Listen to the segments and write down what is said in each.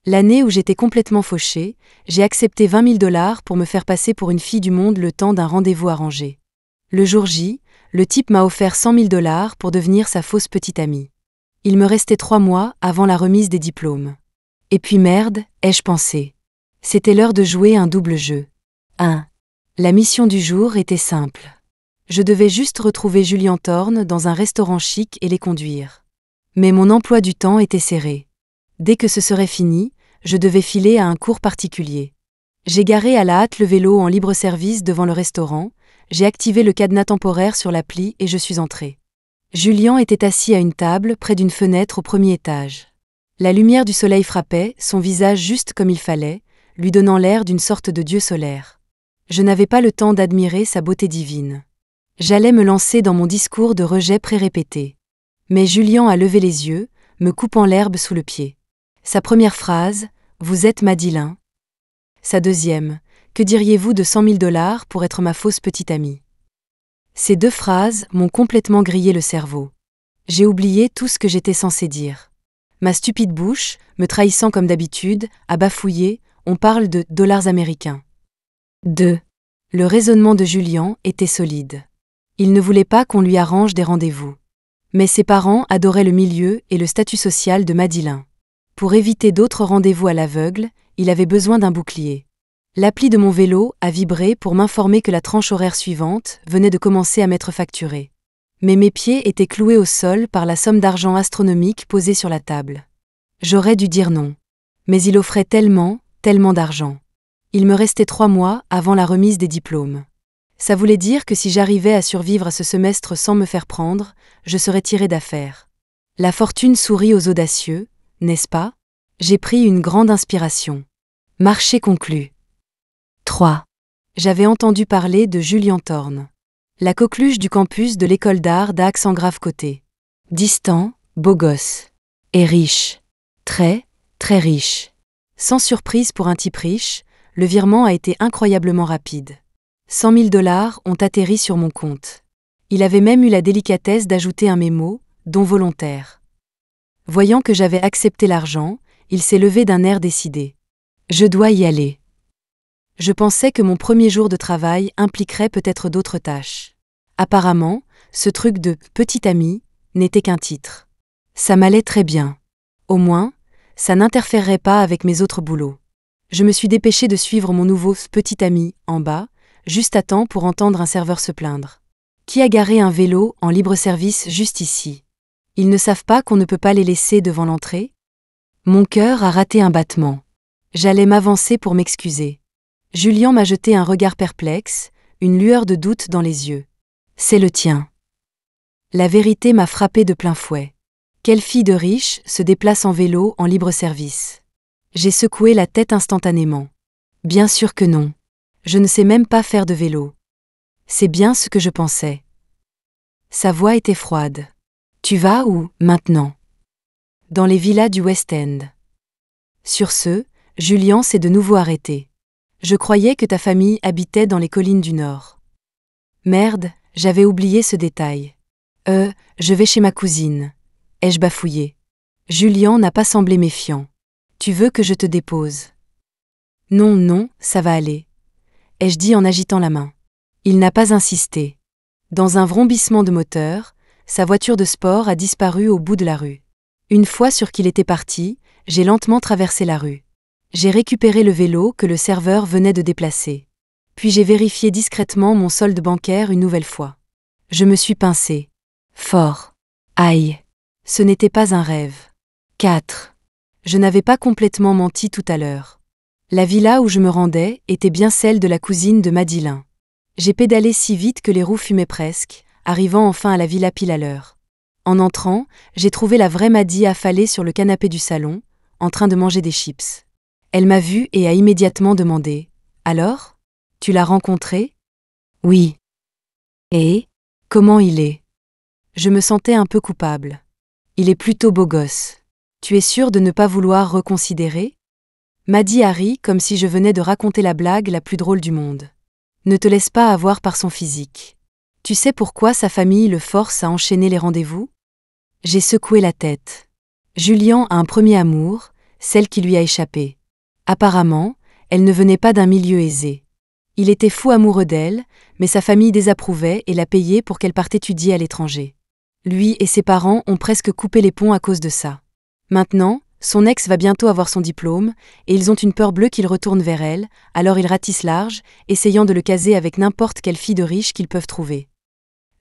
L'année où j'étais complètement fauchée, j'ai accepté 20 000 $ pour me faire passer pour une fille du monde le temps d'un rendez-vous arrangé. Le jour J, le type m'a offert 100 000 $ pour devenir sa fausse petite amie. Il me restait 3 mois avant la remise des diplômes. Et puis merde, ai-je pensé. C'était l'heure de jouer un double jeu. 1. La mission du jour était simple. Je devais juste retrouver Julien Thorne dans un restaurant chic et les conduire. Mais mon emploi du temps était serré. Dès que ce serait fini, je devais filer à un cours particulier. J'ai garé à la hâte le vélo en libre-service devant le restaurant, j'ai activé le cadenas temporaire sur l'appli et je suis entrée. Julien était assis à une table près d'une fenêtre au premier étage. La lumière du soleil frappait, son visage juste comme il fallait, lui donnant l'air d'une sorte de dieu solaire. Je n'avais pas le temps d'admirer sa beauté divine. J'allais me lancer dans mon discours de rejet pré-répété. Mais Julien a levé les yeux, me coupant l'herbe sous le pied. Sa première phrase, « Vous êtes Madeleine ». Sa deuxième, « Que diriez-vous de 100 000 $ pour être ma fausse petite amie ?» Ces 2 phrases m'ont complètement grillé le cerveau. J'ai oublié tout ce que j'étais censée dire. Ma stupide bouche, me trahissant comme d'habitude, a bafouillé, on parle de dollars américains. 2. Le raisonnement de Julien était solide. Il ne voulait pas qu'on lui arrange des rendez-vous. Mais ses parents adoraient le milieu et le statut social de Madeleine. Pour éviter d'autres rendez-vous à l'aveugle, il avait besoin d'un bouclier. L'appli de mon vélo a vibré pour m'informer que la tranche horaire suivante venait de commencer à m'être facturée. Mais mes pieds étaient cloués au sol par la somme d'argent astronomique posée sur la table. J'aurais dû dire non. Mais il offrait tellement d'argent. Il me restait 3 mois avant la remise des diplômes. Ça voulait dire que si j'arrivais à survivre à ce semestre sans me faire prendre, je serais tirée d'affaire. La fortune sourit aux audacieux, n'est-ce pas? J'ai pris une grande inspiration. Marché conclu. 3. J'avais entendu parler de Julien Thorne. La coqueluche du campus de l'école d'art d'Aix-en-Grave-Côté. Distant, beau gosse. Et riche. Très riche. Sans surprise pour un type riche, le virement a été incroyablement rapide. 100 000 $ ont atterri sur mon compte. Il avait même eu la délicatesse d'ajouter un mémo, don volontaire. Voyant que j'avais accepté l'argent, il s'est levé d'un air décidé. Je dois y aller. Je pensais que mon premier jour de travail impliquerait peut-être d'autres tâches. Apparemment, ce truc de « petite amie » n'était qu'un titre. Ça m'allait très bien. Au moins, ça n'interférerait pas avec mes autres boulots. Je me suis dépêchée de suivre mon nouveau « petit ami » en bas, juste à temps pour entendre un serveur se plaindre. Qui a garé un vélo en libre-service juste ici? Ils ne savent pas qu'on ne peut pas les laisser devant l'entrée? Mon cœur a raté un battement. J'allais m'avancer pour m'excuser. Julien m'a jeté un regard perplexe, une lueur de doute dans les yeux. C'est le tien. La vérité m'a frappé de plein fouet. Quelle fille de riche se déplace en vélo en libre-service? J'ai secoué la tête instantanément. Bien sûr que non. Je ne sais même pas faire de vélo. C'est bien ce que je pensais. Sa voix était froide. Tu vas où, maintenant? Dans les villas du West End. Sur ce, Julien s'est de nouveau arrêté. Je croyais que ta famille habitait dans les collines du Nord. Merde, j'avais oublié ce détail. Je vais chez ma cousine. Ai-je bafouillé? Julien n'a pas semblé méfiant. Tu veux que je te dépose? Non, ça va aller. Ai-je dit en agitant la main. Il n'a pas insisté. Dans un vrombissement de moteur, sa voiture de sport a disparu au bout de la rue. Une fois sûr qu'il était parti, j'ai lentement traversé la rue. J'ai récupéré le vélo que le serveur venait de déplacer. Puis j'ai vérifié discrètement mon solde bancaire une nouvelle fois. Je me suis pincée. Fort. Aïe. Ce n'était pas un rêve. 4. Je n'avais pas complètement menti tout à l'heure. La villa où je me rendais était bien celle de la cousine de Madeleine. J'ai pédalé si vite que les roues fumaient presque, arrivant enfin à la villa pile à l'heure. En entrant, j'ai trouvé la vraie Maddy affalée sur le canapé du salon, en train de manger des chips. Elle m'a vue et a immédiatement demandé « Alors? Tu l'as rencontré ?»« Oui. »« Et? Comment il est ?» Je me sentais un peu coupable. « Il est plutôt beau gosse. Tu es sûre de ne pas vouloir reconsidérer ?» Maddy a ri comme si je venais de raconter la blague la plus drôle du monde. Ne te laisse pas avoir par son physique. Tu sais pourquoi sa famille le force à enchaîner les rendez-vous? J'ai secoué la tête. Julien a un premier amour, celle qui lui a échappé. Apparemment, elle ne venait pas d'un milieu aisé. Il était fou amoureux d'elle, mais sa famille désapprouvait et l'a payée pour qu'elle parte étudier à l'étranger. Lui et ses parents ont presque coupé les ponts à cause de ça. Maintenant, son ex va bientôt avoir son diplôme, et ils ont une peur bleue qu'il retourne vers elle, alors ils ratissent large, essayant de le caser avec n'importe quelle fille de riche qu'ils peuvent trouver.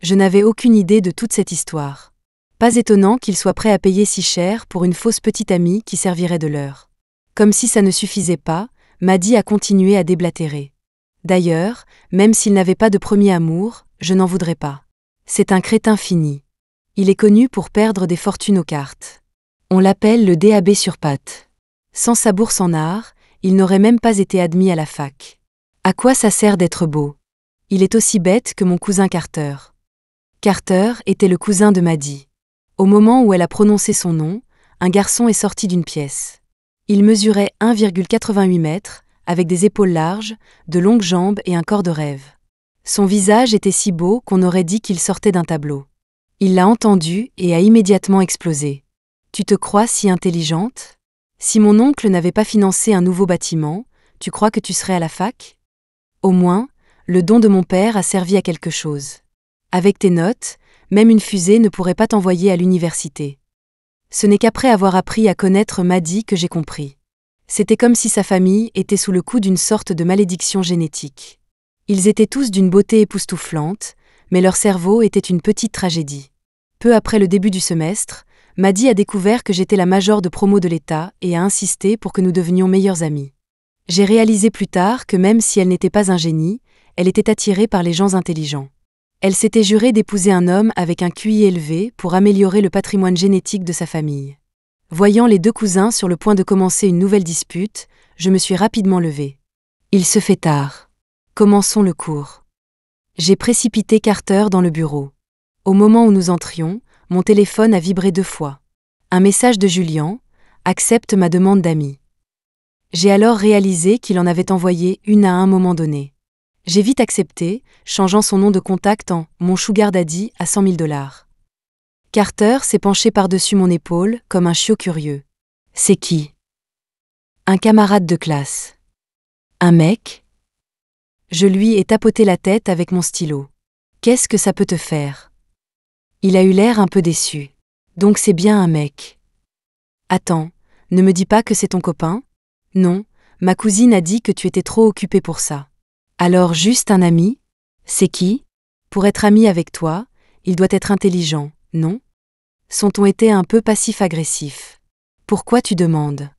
Je n'avais aucune idée de toute cette histoire. Pas étonnant qu'il soit prêt à payer si cher pour une fausse petite amie qui servirait de leurre. Comme si ça ne suffisait pas, Maddy a continué à déblatérer. D'ailleurs, même s'il n'avait pas de premier amour, je n'en voudrais pas. C'est un crétin fini. Il est connu pour perdre des fortunes aux cartes. On l'appelle le DAB sur pattes. Sans sa bourse en art, il n'aurait même pas été admis à la fac. À quoi ça sert d'être beau? Il est aussi bête que mon cousin Carter. Carter était le cousin de Maddy. Au moment où elle a prononcé son nom, un garçon est sorti d'une pièce. Il mesurait 1,88 mètres, avec des épaules larges, de longues jambes et un corps de rêve. Son visage était si beau qu'on aurait dit qu'il sortait d'un tableau. Il l'a entendu et a immédiatement explosé. Tu te crois si intelligente? Si mon oncle n'avait pas financé un nouveau bâtiment, tu crois que tu serais à la fac? Au moins, le don de mon père a servi à quelque chose. Avec tes notes, même une fusée ne pourrait pas t'envoyer à l'université. Ce n'est qu'après avoir appris à connaître Maddy que j'ai compris. C'était comme si sa famille était sous le coup d'une sorte de malédiction génétique. Ils étaient tous d'une beauté époustouflante, mais leur cerveau était une petite tragédie. Peu après le début du semestre, Maddy a découvert que j'étais la majeure de promo de l'État et a insisté pour que nous devenions meilleurs amis. J'ai réalisé plus tard que même si elle n'était pas un génie, elle était attirée par les gens intelligents. Elle s'était jurée d'épouser un homme avec un QI élevé pour améliorer le patrimoine génétique de sa famille. Voyant les deux cousins sur le point de commencer une nouvelle dispute, je me suis rapidement levée. Il se fait tard. Commençons le cours. J'ai précipité Carter dans le bureau. Au moment où nous entrions, mon téléphone a vibré 2 fois. Un message de Julian, « Accepte ma demande d'ami ». J'ai alors réalisé qu'il en avait envoyé une à un moment donné. J'ai vite accepté, changeant son nom de contact en « Mon sugar daddy » à 100 000 $. Carter s'est penché par-dessus mon épaule, comme un chiot curieux. « C'est qui ?»« Un camarade de classe. »« Un mec ?» Je lui ai tapoté la tête avec mon stylo. « Qu'est-ce que ça peut te faire ?» Il a eu l'air un peu déçu. « Donc c'est bien un mec. »« Attends, ne me dis pas que c'est ton copain ? » ?»« Non, ma cousine a dit que tu étais trop occupé pour ça. »« Alors juste un ami ? C'est qui ? Pour être ami avec toi, il doit être intelligent, non ? » Son ton était un peu passif-agressif. « Pourquoi tu demandes ? »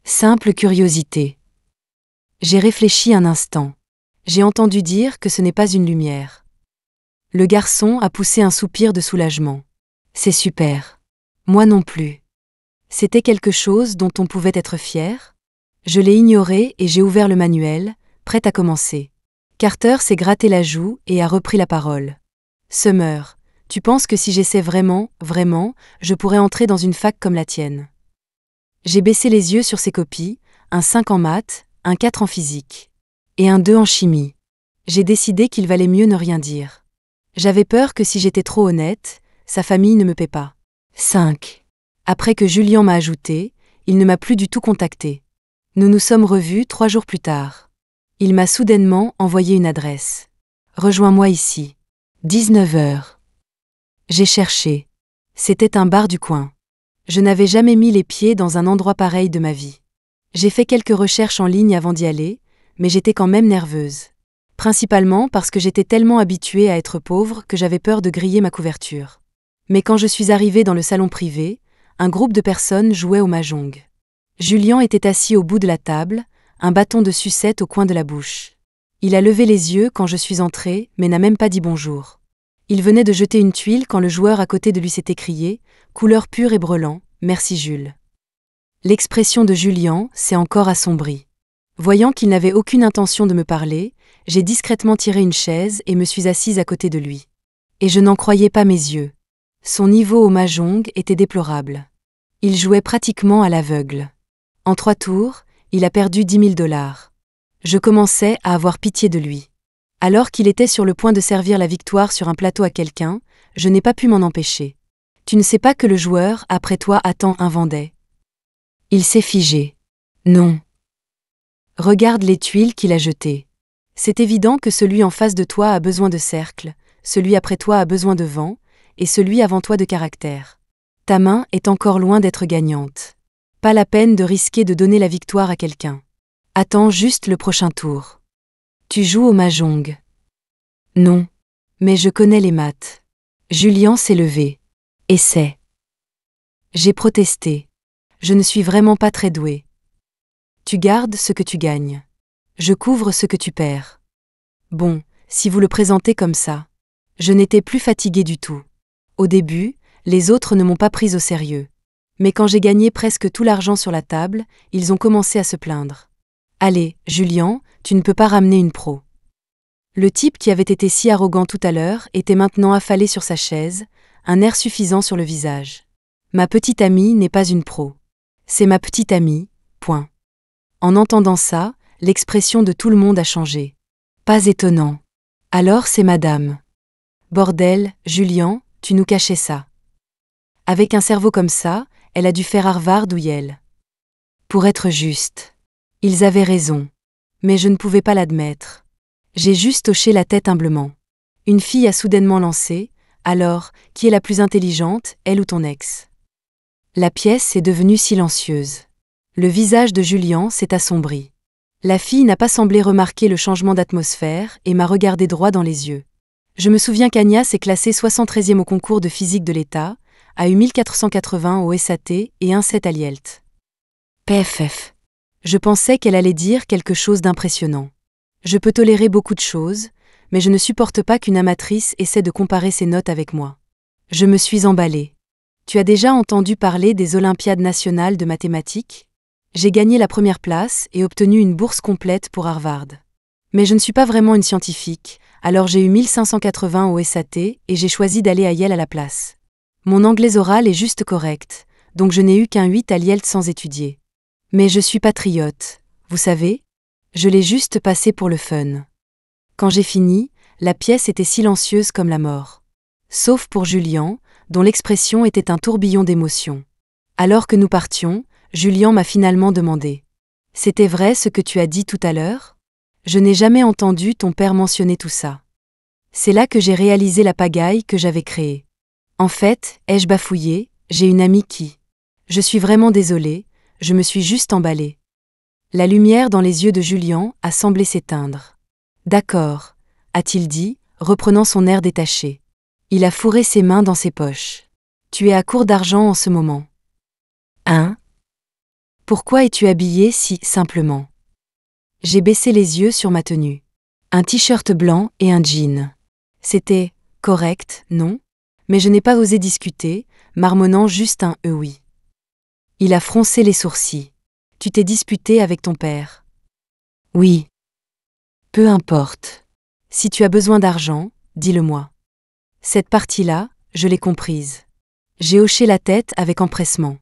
Simple curiosité. J'ai réfléchi un instant. J'ai entendu dire que ce n'est pas une lumière. Le garçon a poussé un soupir de soulagement. C'est super. Moi non plus. C'était quelque chose dont on pouvait être fier ? Je l'ai ignoré et j'ai ouvert le manuel, prête à commencer. Carter s'est gratté la joue et a repris la parole. Summer, tu penses que si j'essaie vraiment, je pourrais entrer dans une fac comme la tienne ? J'ai baissé les yeux sur ses copies, un 5 en maths, un 4 en physique. Et un 2 en chimie. J'ai décidé qu'il valait mieux ne rien dire. J'avais peur que si j'étais trop honnête, sa famille ne me paie pas. 5. Après que Julian m'a ajouté, il ne m'a plus du tout contacté. Nous nous sommes revus 3 jours plus tard. Il m'a soudainement envoyé une adresse. Rejoins-moi ici. 19 h. J'ai cherché. C'était un bar du coin. Je n'avais jamais mis les pieds dans un endroit pareil de ma vie. J'ai fait quelques recherches en ligne avant d'y aller, mais j'étais quand même nerveuse. Principalement parce que j'étais tellement habituée à être pauvre que j'avais peur de griller ma couverture. Mais quand je suis arrivée dans le salon privé, un groupe de personnes jouait au mahjong. Julian était assis au bout de la table, un bâton de sucette au coin de la bouche. Il a levé les yeux quand je suis entrée, mais n'a même pas dit bonjour. Il venait de jeter une tuile quand le joueur à côté de lui s'est écrié, couleur pure et brelan, merci Jules. L'expression de Julian s'est encore assombrie. Voyant qu'il n'avait aucune intention de me parler, j'ai discrètement tiré une chaise et me suis assise à côté de lui. Et je n'en croyais pas mes yeux. Son niveau au mahjong était déplorable. Il jouait pratiquement à l'aveugle. En 3 tours, il a perdu 10 000 $. Je commençais à avoir pitié de lui. Alors qu'il était sur le point de servir la victoire sur un plateau à quelqu'un, je n'ai pas pu m'en empêcher. Tu ne sais pas que le joueur, après toi, attend un Vendée. Il s'est figé. Non. Regarde les tuiles qu'il a jetées. C'est évident que celui en face de toi a besoin de cercle, celui après toi a besoin de vent, et celui avant toi de caractère. Ta main est encore loin d'être gagnante. Pas la peine de risquer de donner la victoire à quelqu'un. Attends juste le prochain tour. Tu joues au mahjong. Non. Mais je connais les maths. Julien s'est levé. Essaie. J'ai protesté. Je ne suis vraiment pas très doué. Tu gardes ce que tu gagnes. Je couvre ce que tu perds. Bon, si vous le présentez comme ça. Je n'étais plus fatigué du tout. Au début, les autres ne m'ont pas pris au sérieux. Mais quand j'ai gagné presque tout l'argent sur la table, ils ont commencé à se plaindre. Allez, Julien, tu ne peux pas ramener une pro. Le type qui avait été si arrogant tout à l'heure était maintenant affalé sur sa chaise, un air suffisant sur le visage. Ma petite amie n'est pas une pro. C'est ma petite amie, point. En entendant ça, l'expression de tout le monde a changé. Pas étonnant. Alors c'est madame. Bordel, Julien, tu nous cachais ça. Avec un cerveau comme ça, elle a dû faire Harvard ou Yale. Pour être juste. Ils avaient raison. Mais je ne pouvais pas l'admettre. J'ai juste hoché la tête humblement. Une fille a soudainement lancé, alors, qui est la plus intelligente, elle ou ton ex? La pièce est devenue silencieuse. Le visage de Julien s'est assombri. La fille n'a pas semblé remarquer le changement d'atmosphère et m'a regardé droit dans les yeux. Je me souviens qu'Agnès est classée 73e au concours de physique de l'État, a eu 1480 au SAT et un 7 à l'IELTS. PFF. Je pensais qu'elle allait dire quelque chose d'impressionnant. Je peux tolérer beaucoup de choses, mais je ne supporte pas qu'une amatrice essaie de comparer ses notes avec moi. Je me suis emballée. Tu as déjà entendu parler des Olympiades nationales de mathématiques? J'ai gagné la première place et obtenu une bourse complète pour Harvard. Mais je ne suis pas vraiment une scientifique, alors j'ai eu 1580 au SAT et j'ai choisi d'aller à Yale à la place. Mon anglais oral est juste correct, donc je n'ai eu qu'un 8 à l'IELTS sans étudier. Mais je suis patriote, vous savez? Je l'ai juste passé pour le fun. Quand j'ai fini, la pièce était silencieuse comme la mort. Sauf pour Julien, dont l'expression était un tourbillon d'émotions. Alors que nous partions, Julien m'a finalement demandé. « C'était vrai ce que tu as dit tout à l'heure? Je n'ai jamais entendu ton père mentionner tout ça. » C'est là que j'ai réalisé la pagaille que j'avais créée. En fait, ai-je bafouillé, j'ai une amie qui... Je suis vraiment désolée, je me suis juste emballée. La lumière dans les yeux de Julien a semblé s'éteindre. « D'accord », a-t-il dit, reprenant son air détaché. Il a fourré ses mains dans ses poches. « Tu es à court d'argent en ce moment. » « Hein? Pourquoi es-tu habillé si simplement ?» J'ai baissé les yeux sur ma tenue. Un t-shirt blanc et un jean. C'était correct, non? Mais je n'ai pas osé discuter, marmonnant juste un « oui ». Il a froncé les sourcils. « Tu t'es disputé avec ton père? » Oui. Peu importe. Si tu as besoin d'argent, dis-le-moi. Cette partie-là, je l'ai comprise. J'ai hoché la tête avec empressement.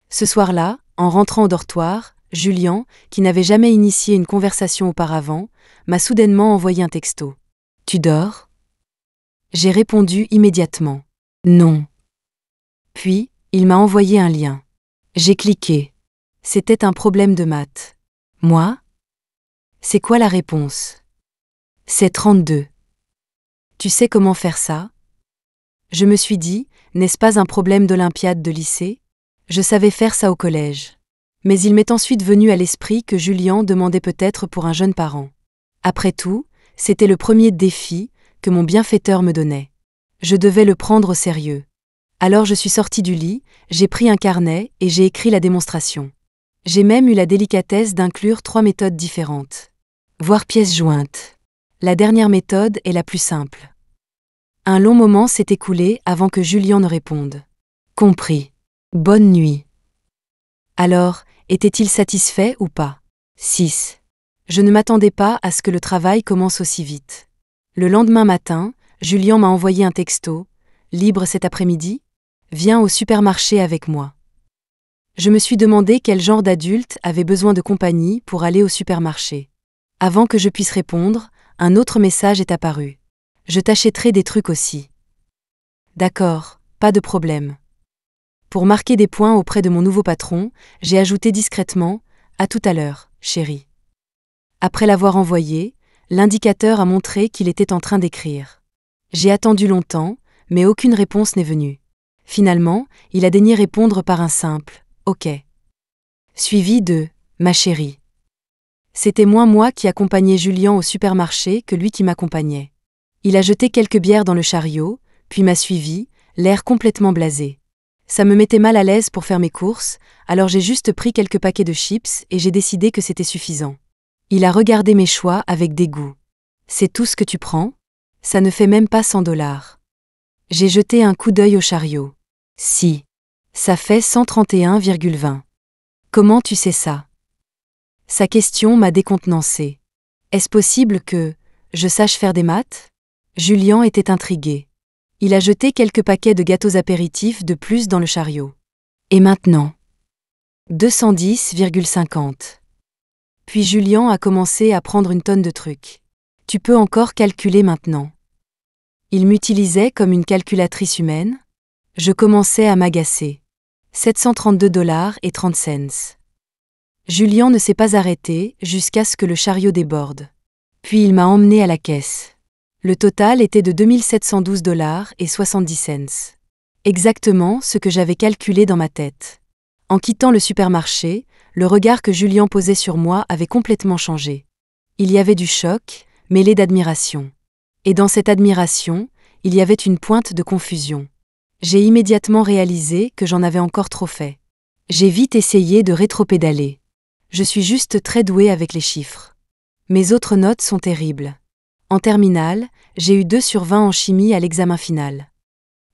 Ce soir-là, en rentrant au dortoir, Julien, qui n'avait jamais initié une conversation auparavant, m'a soudainement envoyé un texto. « Tu dors ?» J'ai répondu immédiatement. « Non. » Puis, il m'a envoyé un lien. J'ai cliqué. C'était un problème de maths. Moi? C'est quoi la réponse? C'est 32. Tu sais comment faire ça? Je me suis dit, n'est-ce pas un problème d'olympiade de lycée? Je savais faire ça au collège. Mais il m'est ensuite venu à l'esprit que Julien demandait peut-être pour un jeune parent. Après tout, c'était le premier défi que mon bienfaiteur me donnait. Je devais le prendre au sérieux. Alors je suis sortie du lit, j'ai pris un carnet et j'ai écrit la démonstration. J'ai même eu la délicatesse d'inclure 3 méthodes différentes. Voire pièces jointes. La dernière méthode est la plus simple. Un long moment s'est écoulé avant que Julien ne réponde. Compris. Bonne nuit. Alors, était-il satisfait ou pas? 6. Je ne m'attendais pas à ce que le travail commence aussi vite. Le lendemain matin, Julien m'a envoyé un texto. Libre cet après-midi? Viens au supermarché avec moi. Je me suis demandé quel genre d'adulte avait besoin de compagnie pour aller au supermarché. Avant que je puisse répondre, un autre message est apparu. Je t'achèterai des trucs aussi. D'accord, pas de problème. Pour marquer des points auprès de mon nouveau patron, j'ai ajouté discrètement « À tout à l'heure, chérie ». Après l'avoir envoyé, l'indicateur a montré qu'il était en train d'écrire. J'ai attendu longtemps, mais aucune réponse n'est venue. Finalement, il a daigné répondre par un simple « OK », suivi de « Ma chérie ». C'était moins moi qui accompagnais Julien au supermarché que lui qui m'accompagnait. Il a jeté quelques bières dans le chariot, puis m'a suivi, l'air complètement blasé. Ça me mettait mal à l'aise pour faire mes courses, alors j'ai juste pris quelques paquets de chips et j'ai décidé que c'était suffisant. Il a regardé mes choix avec dégoût. « C'est tout ce que tu prends ? Ça ne fait même pas 100 $. J'ai jeté un coup d'œil au chariot. Si. Ça fait 131,20. Comment tu sais ça ? Sa question m'a décontenancée. Est-ce possible que je sache faire des maths ? Julien était intrigué. Il a jeté quelques paquets de gâteaux apéritifs de plus dans le chariot. Et maintenant ? 210,50. Puis Julien a commencé à prendre une tonne de trucs. Tu peux encore calculer maintenant. Il m'utilisait comme une calculatrice humaine. Je commençais à m'agacer. 732,30 $. Julien ne s'est pas arrêté jusqu'à ce que le chariot déborde. Puis il m'a emmené à la caisse. Le total était de 2712,70 $. Exactement ce que j'avais calculé dans ma tête. En quittant le supermarché, le regard que Julien posait sur moi avait complètement changé. Il y avait du choc, mêlé d'admiration. Et dans cette admiration, il y avait une pointe de confusion. J'ai immédiatement réalisé que j'en avais encore trop fait. J'ai vite essayé de rétropédaler. Je suis juste très douée avec les chiffres. Mes autres notes sont terribles. En terminale, j'ai eu 2/20 en chimie à l'examen final.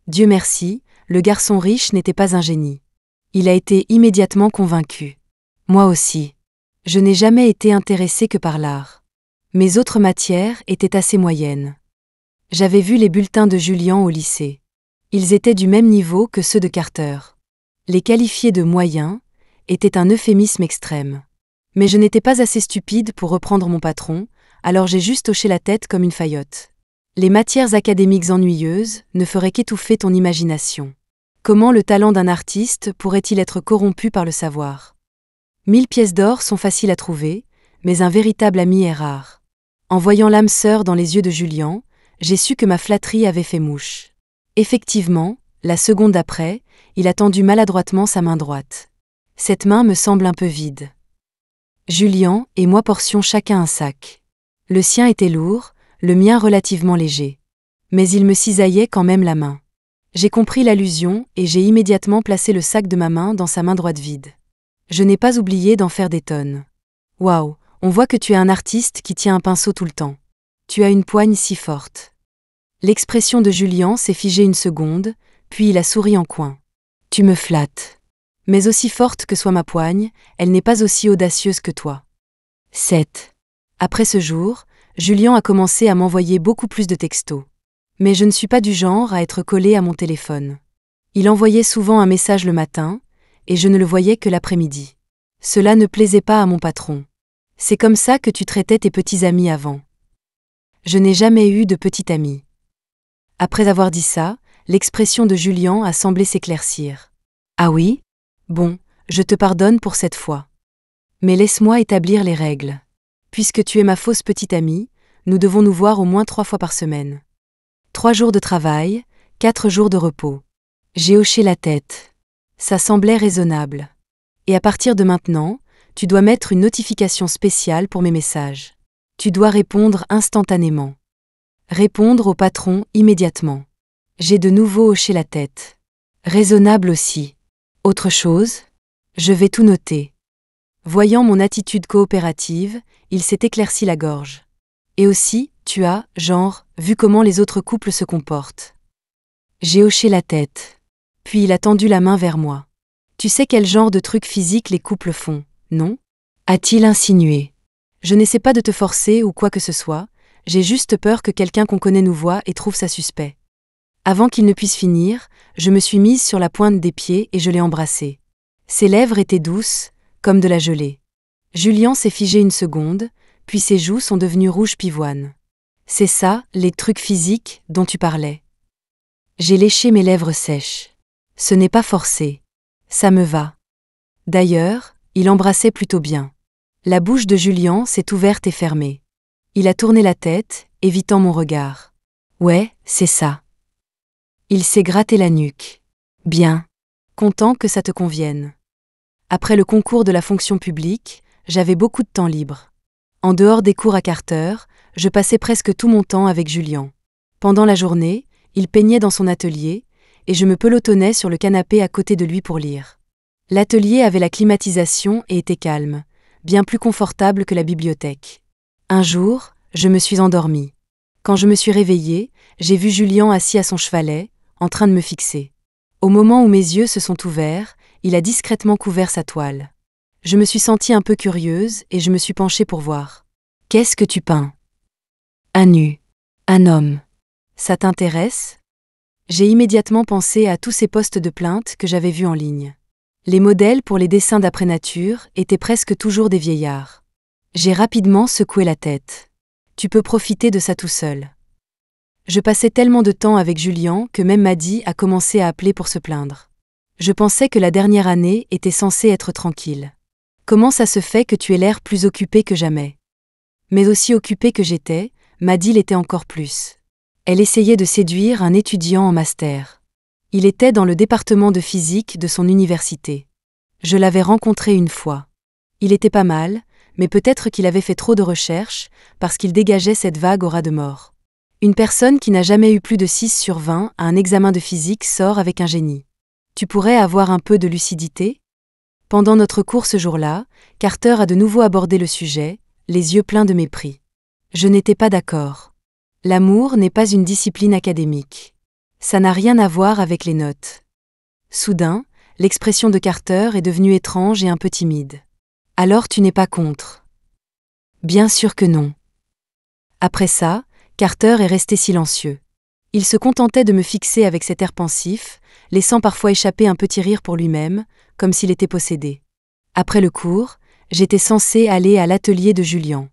Dieu merci, le garçon riche n'était pas un génie. Il a été immédiatement convaincu. Moi aussi. Je n'ai jamais été intéressée que par l'art. Mes autres matières étaient assez moyennes. J'avais vu les bulletins de Julien au lycée. Ils étaient du même niveau que ceux de Carter. Les qualifier de moyens était un euphémisme extrême. Mais je n'étais pas assez stupide pour reprendre mon patron, alors j'ai juste hoché la tête comme une faillotte. Les matières académiques ennuyeuses ne feraient qu'étouffer ton imagination. Comment le talent d'un artiste pourrait-il être corrompu par le savoir ? 1000 pièces d'or sont faciles à trouver, mais un véritable ami est rare. En voyant l'âme sœur dans les yeux de Julien, j'ai su que ma flatterie avait fait mouche. Effectivement, la seconde d'après, il a tendu maladroitement sa main droite. Cette main me semble un peu vide. Julien et moi portions chacun un sac. Le sien était lourd, le mien relativement léger. Mais il me cisaillait quand même la main. J'ai compris l'allusion et j'ai immédiatement placé le sac de ma main dans sa main droite vide. Je n'ai pas oublié d'en faire des tonnes. Waouh, on voit que tu es un artiste qui tient un pinceau tout le temps. Tu as une poigne si forte. L'expression de Julien s'est figée une seconde, puis il a souri en coin. Tu me flattes. Mais aussi forte que soit ma poigne, elle n'est pas aussi audacieuse que toi. 7. Après ce jour, Julien a commencé à m'envoyer beaucoup plus de textos. Mais je ne suis pas du genre à être collée à mon téléphone. Il envoyait souvent un message le matin, et je ne le voyais que l'après-midi. Cela ne plaisait pas à mon patron. C'est comme ça que tu traitais tes petits amis avant. Je n'ai jamais eu de petit ami. Après avoir dit ça, l'expression de Julien a semblé s'éclaircir. Ah oui ? Bon, je te pardonne pour cette fois. Mais laisse-moi établir les règles. Puisque tu es ma fausse petite amie, nous devons nous voir au moins 3 fois par semaine. 3 jours de travail, 4 jours de repos. J'ai hoché la tête. Ça semblait raisonnable. Et à partir de maintenant, tu dois mettre une notification spéciale pour mes messages. Tu dois répondre instantanément. Répondre au patron immédiatement. J'ai de nouveau hoché la tête. Raisonnable aussi. Autre chose ? Je vais tout noter. Voyant mon attitude coopérative, il s'est éclairci la gorge. Et aussi, tu as, genre, vu comment les autres couples se comportent. J'ai hoché la tête. Puis il a tendu la main vers moi. Tu sais quel genre de trucs physiques les couples font, non ? A-t-il insinué. Je n'essaie pas de te forcer ou quoi que ce soit, j'ai juste peur que quelqu'un qu'on connaît nous voie et trouve ça suspect. Avant qu'il ne puisse finir, je me suis mise sur la pointe des pieds et je l'ai embrassé. Ses lèvres étaient douces, comme de la gelée. Julien s'est figé une seconde, puis ses joues sont devenues rouge pivoine. C'est ça, les trucs physiques, dont tu parlais. J'ai léché mes lèvres sèches. Ce n'est pas forcé. Ça me va. D'ailleurs, il embrassait plutôt bien. La bouche de Julien s'est ouverte et fermée. Il a tourné la tête, évitant mon regard. Ouais, c'est ça. Il s'est gratté la nuque. Bien. Content que ça te convienne. Après le concours de la fonction publique, j'avais beaucoup de temps libre. En dehors des cours à Carter, je passais presque tout mon temps avec Julien. Pendant la journée, il peignait dans son atelier, et je me pelotonnais sur le canapé à côté de lui pour lire. L'atelier avait la climatisation et était calme, bien plus confortable que la bibliothèque. Un jour, je me suis endormie. Quand je me suis réveillée, j'ai vu Julien assis à son chevalet, en train de me fixer. Au moment où mes yeux se sont ouverts, il a discrètement couvert sa toile. Je me suis sentie un peu curieuse et je me suis penchée pour voir. « Qu'est-ce que tu peins ?»« Un nu. Un homme. Ça t'intéresse ?» J'ai immédiatement pensé à tous ces posts de plainte que j'avais vus en ligne. Les modèles pour les dessins d'après nature étaient presque toujours des vieillards. J'ai rapidement secoué la tête. Tu peux profiter de ça tout seul. Je passais tellement de temps avec Julien que même Maddy a commencé à appeler pour se plaindre. Je pensais que la dernière année était censée être tranquille. Comment ça se fait que tu aies l'air plus occupée que jamais ? Mais aussi occupée que j'étais, Maddy l'était encore plus. Elle essayait de séduire un étudiant en master. Il était dans le département de physique de son université. Je l'avais rencontré une fois. Il était pas mal, mais peut-être qu'il avait fait trop de recherches, parce qu'il dégageait cette vague aura de mort. Une personne qui n'a jamais eu plus de 6 sur 20 à un examen de physique sort avec un génie. Tu pourrais avoir un peu de lucidité ? Pendant notre cours ce jour-là, Carter a de nouveau abordé le sujet, les yeux pleins de mépris. Je n'étais pas d'accord. L'amour n'est pas une discipline académique. Ça n'a rien à voir avec les notes. Soudain, l'expression de Carter est devenue étrange et un peu timide. Alors tu n'es pas contre ? Bien sûr que non. Après ça, Carter est resté silencieux. Il se contentait de me fixer avec cet air pensif, laissant parfois échapper un petit rire pour lui-même, comme s'il était possédé. Après le cours, j'étais censée aller à l'atelier de Julien.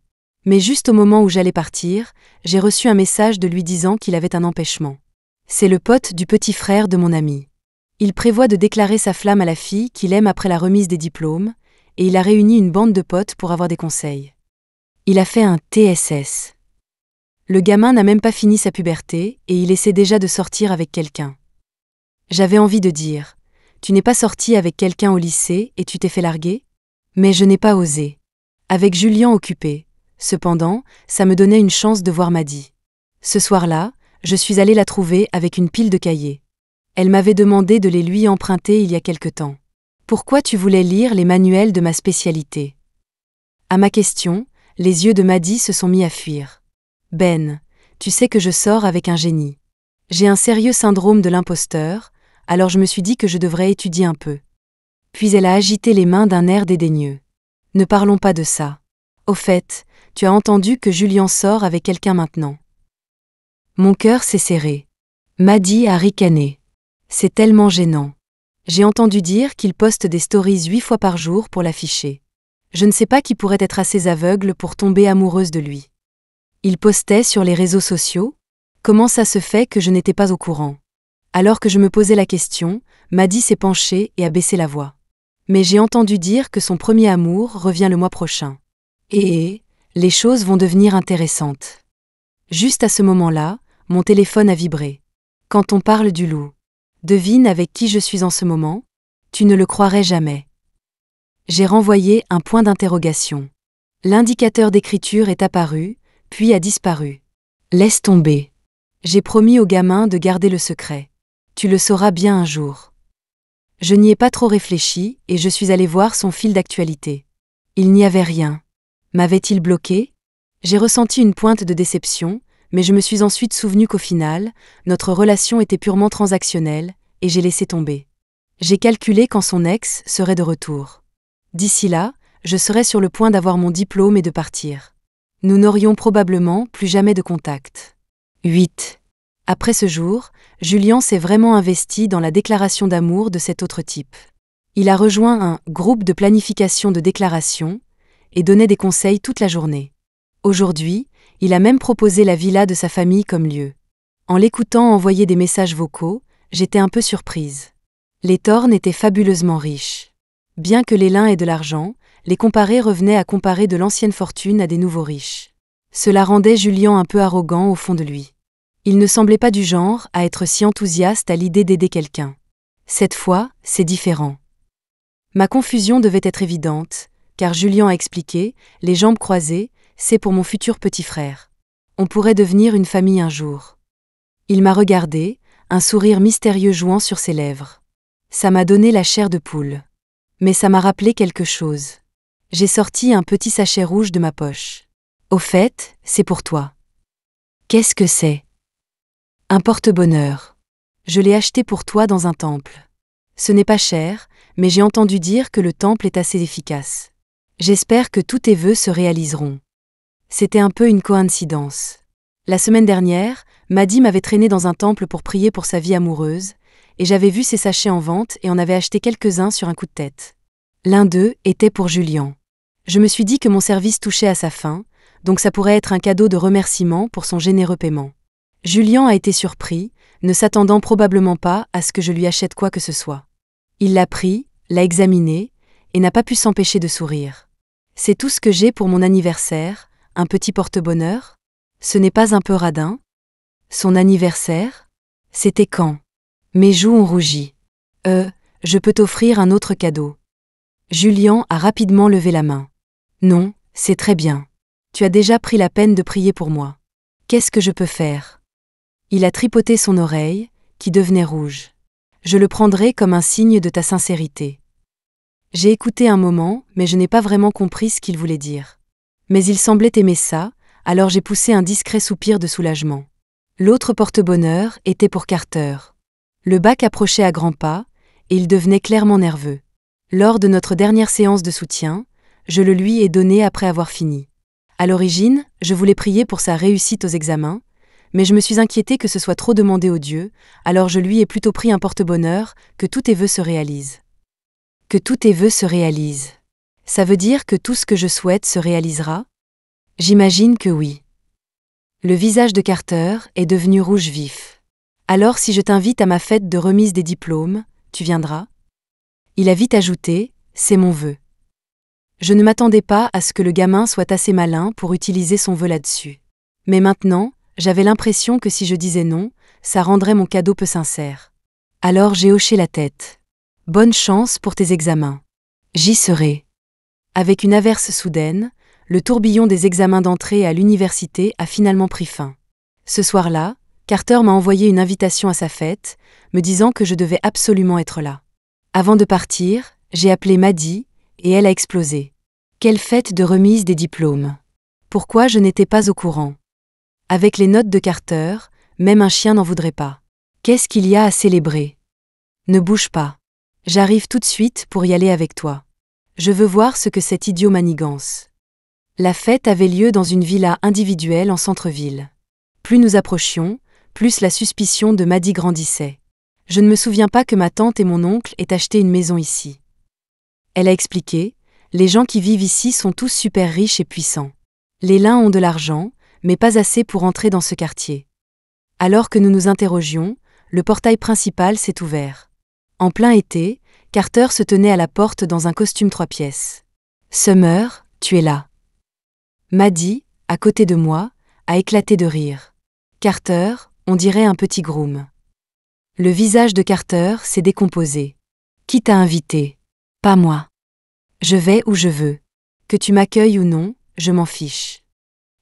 Mais juste au moment où j'allais partir, j'ai reçu un message de lui disant qu'il avait un empêchement. C'est le pote du petit frère de mon ami. Il prévoit de déclarer sa flamme à la fille qu'il aime après la remise des diplômes, et il a réuni une bande de potes pour avoir des conseils. Il a fait un TSS. Le gamin n'a même pas fini sa puberté et il essaie déjà de sortir avec quelqu'un. J'avais envie de dire « Tu n'es pas sorti avec quelqu'un au lycée et tu t'es fait larguer ?» Mais je n'ai pas osé. Avec Julien occupé. Cependant, ça me donnait une chance de voir Maddy. Ce soir-là, je suis allée la trouver avec une pile de cahiers. Elle m'avait demandé de les lui emprunter il y a quelque temps. « Pourquoi tu voulais lire les manuels de ma spécialité ?» À ma question, les yeux de Maddy se sont mis à fuir. Ben, tu sais que je sors avec un génie. J'ai un sérieux syndrome de l'imposteur, alors je me suis dit que je devrais étudier un peu. Puis elle a agité les mains d'un air dédaigneux. Ne parlons pas de ça. Au fait, tu as entendu que Julien sort avec quelqu'un maintenant. Mon cœur s'est serré. Maddy a ricané. C'est tellement gênant. J'ai entendu dire qu'il poste des stories 8 fois par jour pour l'afficher. Je ne sais pas qui pourrait être assez aveugle pour tomber amoureuse de lui. Il postait sur les réseaux sociaux ? Comment ça se fait que je n'étais pas au courant ? Alors que je me posais la question, Maddy s'est penchée et a baissé la voix. Mais j'ai entendu dire que son premier amour revient le mois prochain. Et les choses vont devenir intéressantes. Juste à ce moment-là, mon téléphone a vibré. Quand on parle du loup. Devine avec qui je suis en ce moment ? Tu ne le croirais jamais. J'ai renvoyé un point d'interrogation. L'indicateur d'écriture est apparu, puis a disparu. Laisse tomber. J'ai promis au gamin de garder le secret. Tu le sauras bien un jour. Je n'y ai pas trop réfléchi et je suis allée voir son fil d'actualité. Il n'y avait rien. M'avait-il bloqué ? J'ai ressenti une pointe de déception, mais je me suis ensuite souvenu qu'au final, notre relation était purement transactionnelle et j'ai laissé tomber. J'ai calculé quand son ex serait de retour. D'ici là, je serais sur le point d'avoir mon diplôme et de partir. Nous n'aurions probablement plus jamais de contact. 8. Après ce jour, Julien s'est vraiment investi dans la déclaration d'amour de cet autre type. Il a rejoint un « groupe de planification de déclaration » et donnait des conseils toute la journée. Aujourd'hui, il a même proposé la villa de sa famille comme lieu. En l'écoutant envoyer des messages vocaux, j'étais un peu surprise. Les Thorne étaient fabuleusement riches. Bien que les Lynn aient de l'argent, les comparés revenaient à comparer de l'ancienne fortune à des nouveaux riches. Cela rendait Julian un peu arrogant au fond de lui. Il ne semblait pas du genre à être si enthousiaste à l'idée d'aider quelqu'un. Cette fois, c'est différent. Ma confusion devait être évidente, car Julian a expliqué, les jambes croisées, c'est pour mon futur petit frère. On pourrait devenir une famille un jour. Il m'a regardé, un sourire mystérieux jouant sur ses lèvres. Ça m'a donné la chair de poule. Mais ça m'a rappelé quelque chose. J'ai sorti un petit sachet rouge de ma poche. Au fait, c'est pour toi. Qu'est-ce que c'est ? Un porte-bonheur. Je l'ai acheté pour toi dans un temple. Ce n'est pas cher, mais j'ai entendu dire que le temple est assez efficace. J'espère que tous tes vœux se réaliseront. C'était un peu une coïncidence. La semaine dernière, Maddy m'avait traîné dans un temple pour prier pour sa vie amoureuse, et j'avais vu ces sachets en vente et en avais acheté quelques-uns sur un coup de tête. L'un d'eux était pour Julian. Je me suis dit que mon service touchait à sa fin, donc ça pourrait être un cadeau de remerciement pour son généreux paiement. Julian a été surpris, ne s'attendant probablement pas à ce que je lui achète quoi que ce soit. Il l'a pris, l'a examiné, et n'a pas pu s'empêcher de sourire. C'est tout ce que j'ai pour mon anniversaire, un petit porte-bonheur ? Ce n'est pas un peu radin ? Son anniversaire ? C'était quand ? Mes joues ont rougi. Je peux t'offrir un autre cadeau. Julian a rapidement levé la main. Non, c'est très bien. Tu as déjà pris la peine de prier pour moi. Qu'est-ce que je peux faire ? Il a tripoté son oreille, qui devenait rouge. Je le prendrai comme un signe de ta sincérité. J'ai écouté un moment, mais je n'ai pas vraiment compris ce qu'il voulait dire. Mais il semblait aimer ça, alors j'ai poussé un discret soupir de soulagement. L'autre porte-bonheur était pour Carter. Le bac approchait à grands pas, et il devenait clairement nerveux. Lors de notre dernière séance de soutien, je le lui ai donné après avoir fini. À l'origine, je voulais prier pour sa réussite aux examens, mais je me suis inquiétée que ce soit trop demandé aux dieux, alors je lui ai plutôt pris un porte-bonheur, que tous tes vœux se réalisent. Que tous tes vœux se réalisent. Ça veut dire que tout ce que je souhaite se réalisera ? J'imagine que oui. Le visage de Carter est devenu rouge vif. Alors si je t'invite à ma fête de remise des diplômes, tu viendras ? Il a vite ajouté, c'est mon vœu. Je ne m'attendais pas à ce que le gamin soit assez malin pour utiliser son vœu là-dessus. Mais maintenant, j'avais l'impression que si je disais non, ça rendrait mon cadeau peu sincère. Alors j'ai hoché la tête. Bonne chance pour tes examens. J'y serai. Avec une averse soudaine, le tourbillon des examens d'entrée à l'université a finalement pris fin. Ce soir-là, Carter m'a envoyé une invitation à sa fête, me disant que je devais absolument être là. Avant de partir, j'ai appelé Maddy, et elle a explosé. Quelle fête de remise des diplômes. Pourquoi je n'étais pas au courant ? Avec les notes de Carter, même un chien n'en voudrait pas. Qu'est-ce qu'il y a à célébrer ? Ne bouge pas. J'arrive tout de suite pour y aller avec toi. Je veux voir ce que cet idiot manigance. La fête avait lieu dans une villa individuelle en centre-ville. Plus nous approchions, plus la suspicion de Maddy grandissait. Je ne me souviens pas que ma tante et mon oncle aient acheté une maison ici. Elle a expliqué, les gens qui vivent ici sont tous super riches et puissants. Les Lynn ont de l'argent, mais pas assez pour entrer dans ce quartier. Alors que nous nous interrogions, le portail principal s'est ouvert. En plein été, Carter se tenait à la porte dans un costume 3 pièces. Summer, tu es là. Maddy, à côté de moi, a éclaté de rire. Carter, on dirait un petit groom. Le visage de Carter s'est décomposé. Qui t'a invité ? Pas moi. Je vais où je veux. Que tu m'accueilles ou non, je m'en fiche.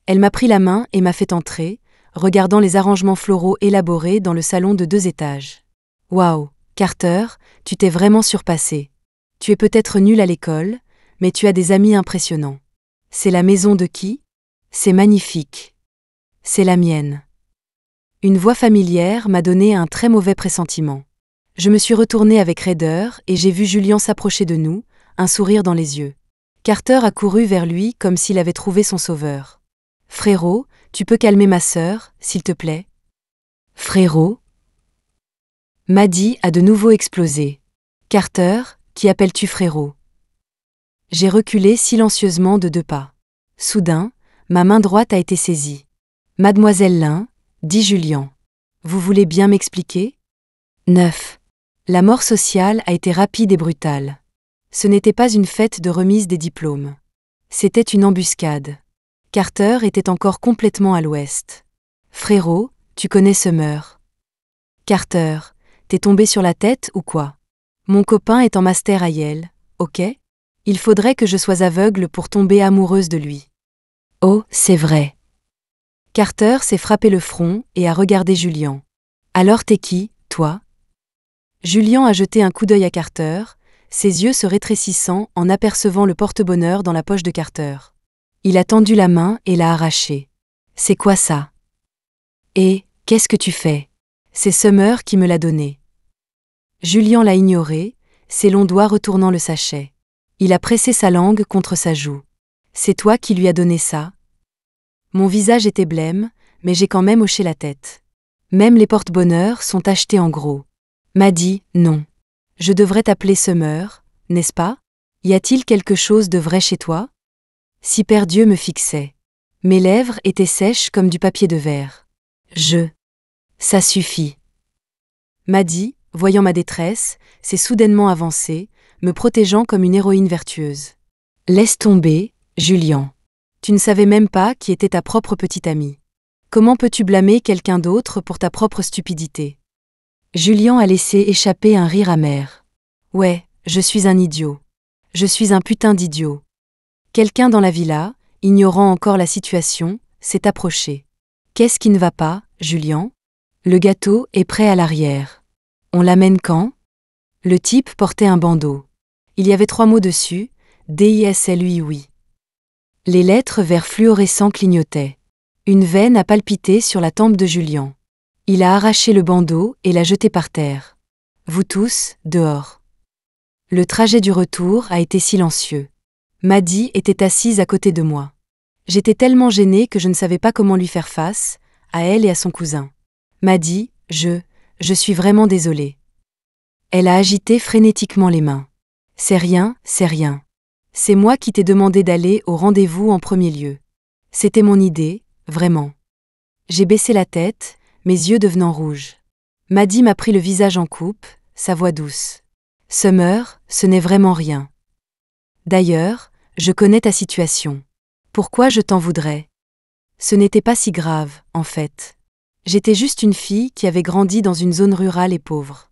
Elle m'a pris la main et m'a fait entrer, regardant les arrangements floraux élaborés dans le salon de 2 étages. Waouh, Carter, tu t'es vraiment surpassé. Tu es peut-être nul à l'école, mais tu as des amis impressionnants. C'est la maison de qui ? C'est magnifique. C'est la mienne. Une voix familière m'a donné un très mauvais pressentiment. Je me suis retournée avec raideur et j'ai vu Julian s'approcher de nous, un sourire dans les yeux. Carter a couru vers lui comme s'il avait trouvé son sauveur. « Frérot, tu peux calmer ma sœur, s'il te plaît ?» « Frérot ?» Maddy a de nouveau explosé. « Carter, qui appelles-tu frérot ?» J'ai reculé silencieusement de 2 pas. Soudain, ma main droite a été saisie. « Mademoiselle Lynn, dit Julian. Vous voulez bien m'expliquer ? 9. La mort sociale a été rapide et brutale. Ce n'était pas une fête de remise des diplômes. C'était une embuscade. Carter était encore complètement à l'ouest. Frérot, tu connais Summer. Carter, t'es tombé sur la tête ou quoi? Mon copain est en master à Yale, ok? Il faudrait que je sois aveugle pour tomber amoureuse de lui. Oh, c'est vrai. Carter s'est frappé le front et a regardé Julian. Alors t'es qui, toi? Julian a jeté un coup d'œil à Carter, ses yeux se rétrécissant en apercevant le porte-bonheur dans la poche de Carter. Il a tendu la main et l'a arraché. C'est quoi ça? Et, qu'est-ce que tu fais? C'est Summer qui me l'a donné. Julian l'a ignoré, ses longs doigts retournant le sachet. Il a pressé sa langue contre sa joue. C'est toi qui lui as donné ça? Mon visage était blême, mais j'ai quand même hoché la tête. Même les porte-bonheur sont achetés en gros. M'a dit, non. Je devrais t'appeler Summer, n'est-ce pas? Y a-t-il quelque chose de vrai chez toi? Si Père Dieu me fixait. Mes lèvres étaient sèches comme du papier de verre. Ça suffit. M'a dit, voyant ma détresse, s'est soudainement avancée, me protégeant comme une héroïne vertueuse. Laisse tomber, Julian. Tu ne savais même pas qui était ta propre petite amie. Comment peux-tu blâmer quelqu'un d'autre pour ta propre stupidité? Julian a laissé échapper un rire amer. Ouais, je suis un idiot. Je suis un putain d'idiot. Quelqu'un dans la villa, ignorant encore la situation, s'est approché. Qu'est-ce qui ne va pas, Julian? Le gâteau est prêt à l'arrière. On l'amène quand? Le type portait un bandeau. Il y avait 3 mots dessus, DISLUI. Les lettres vert fluorescent clignotaient. Une veine a palpité sur la tempe de Julian. Il a arraché le bandeau et l'a jeté par terre. Vous tous, dehors. Le trajet du retour a été silencieux. Maddie était assise à côté de moi. J'étais tellement gênée que je ne savais pas comment lui faire face, à elle et à son cousin. Maddie, je suis vraiment désolée. Elle a agité frénétiquement les mains. C'est rien, c'est rien. C'est moi qui t'ai demandé d'aller au rendez-vous en premier lieu. C'était mon idée, vraiment. J'ai baissé la tête, mes yeux devenant rouges. Maddie m'a pris le visage en coupe, sa voix douce. Summer, ce n'est vraiment rien. D'ailleurs, je connais ta situation. Pourquoi je t'en voudrais? Ce n'était pas si grave, en fait. J'étais juste une fille qui avait grandi dans une zone rurale et pauvre.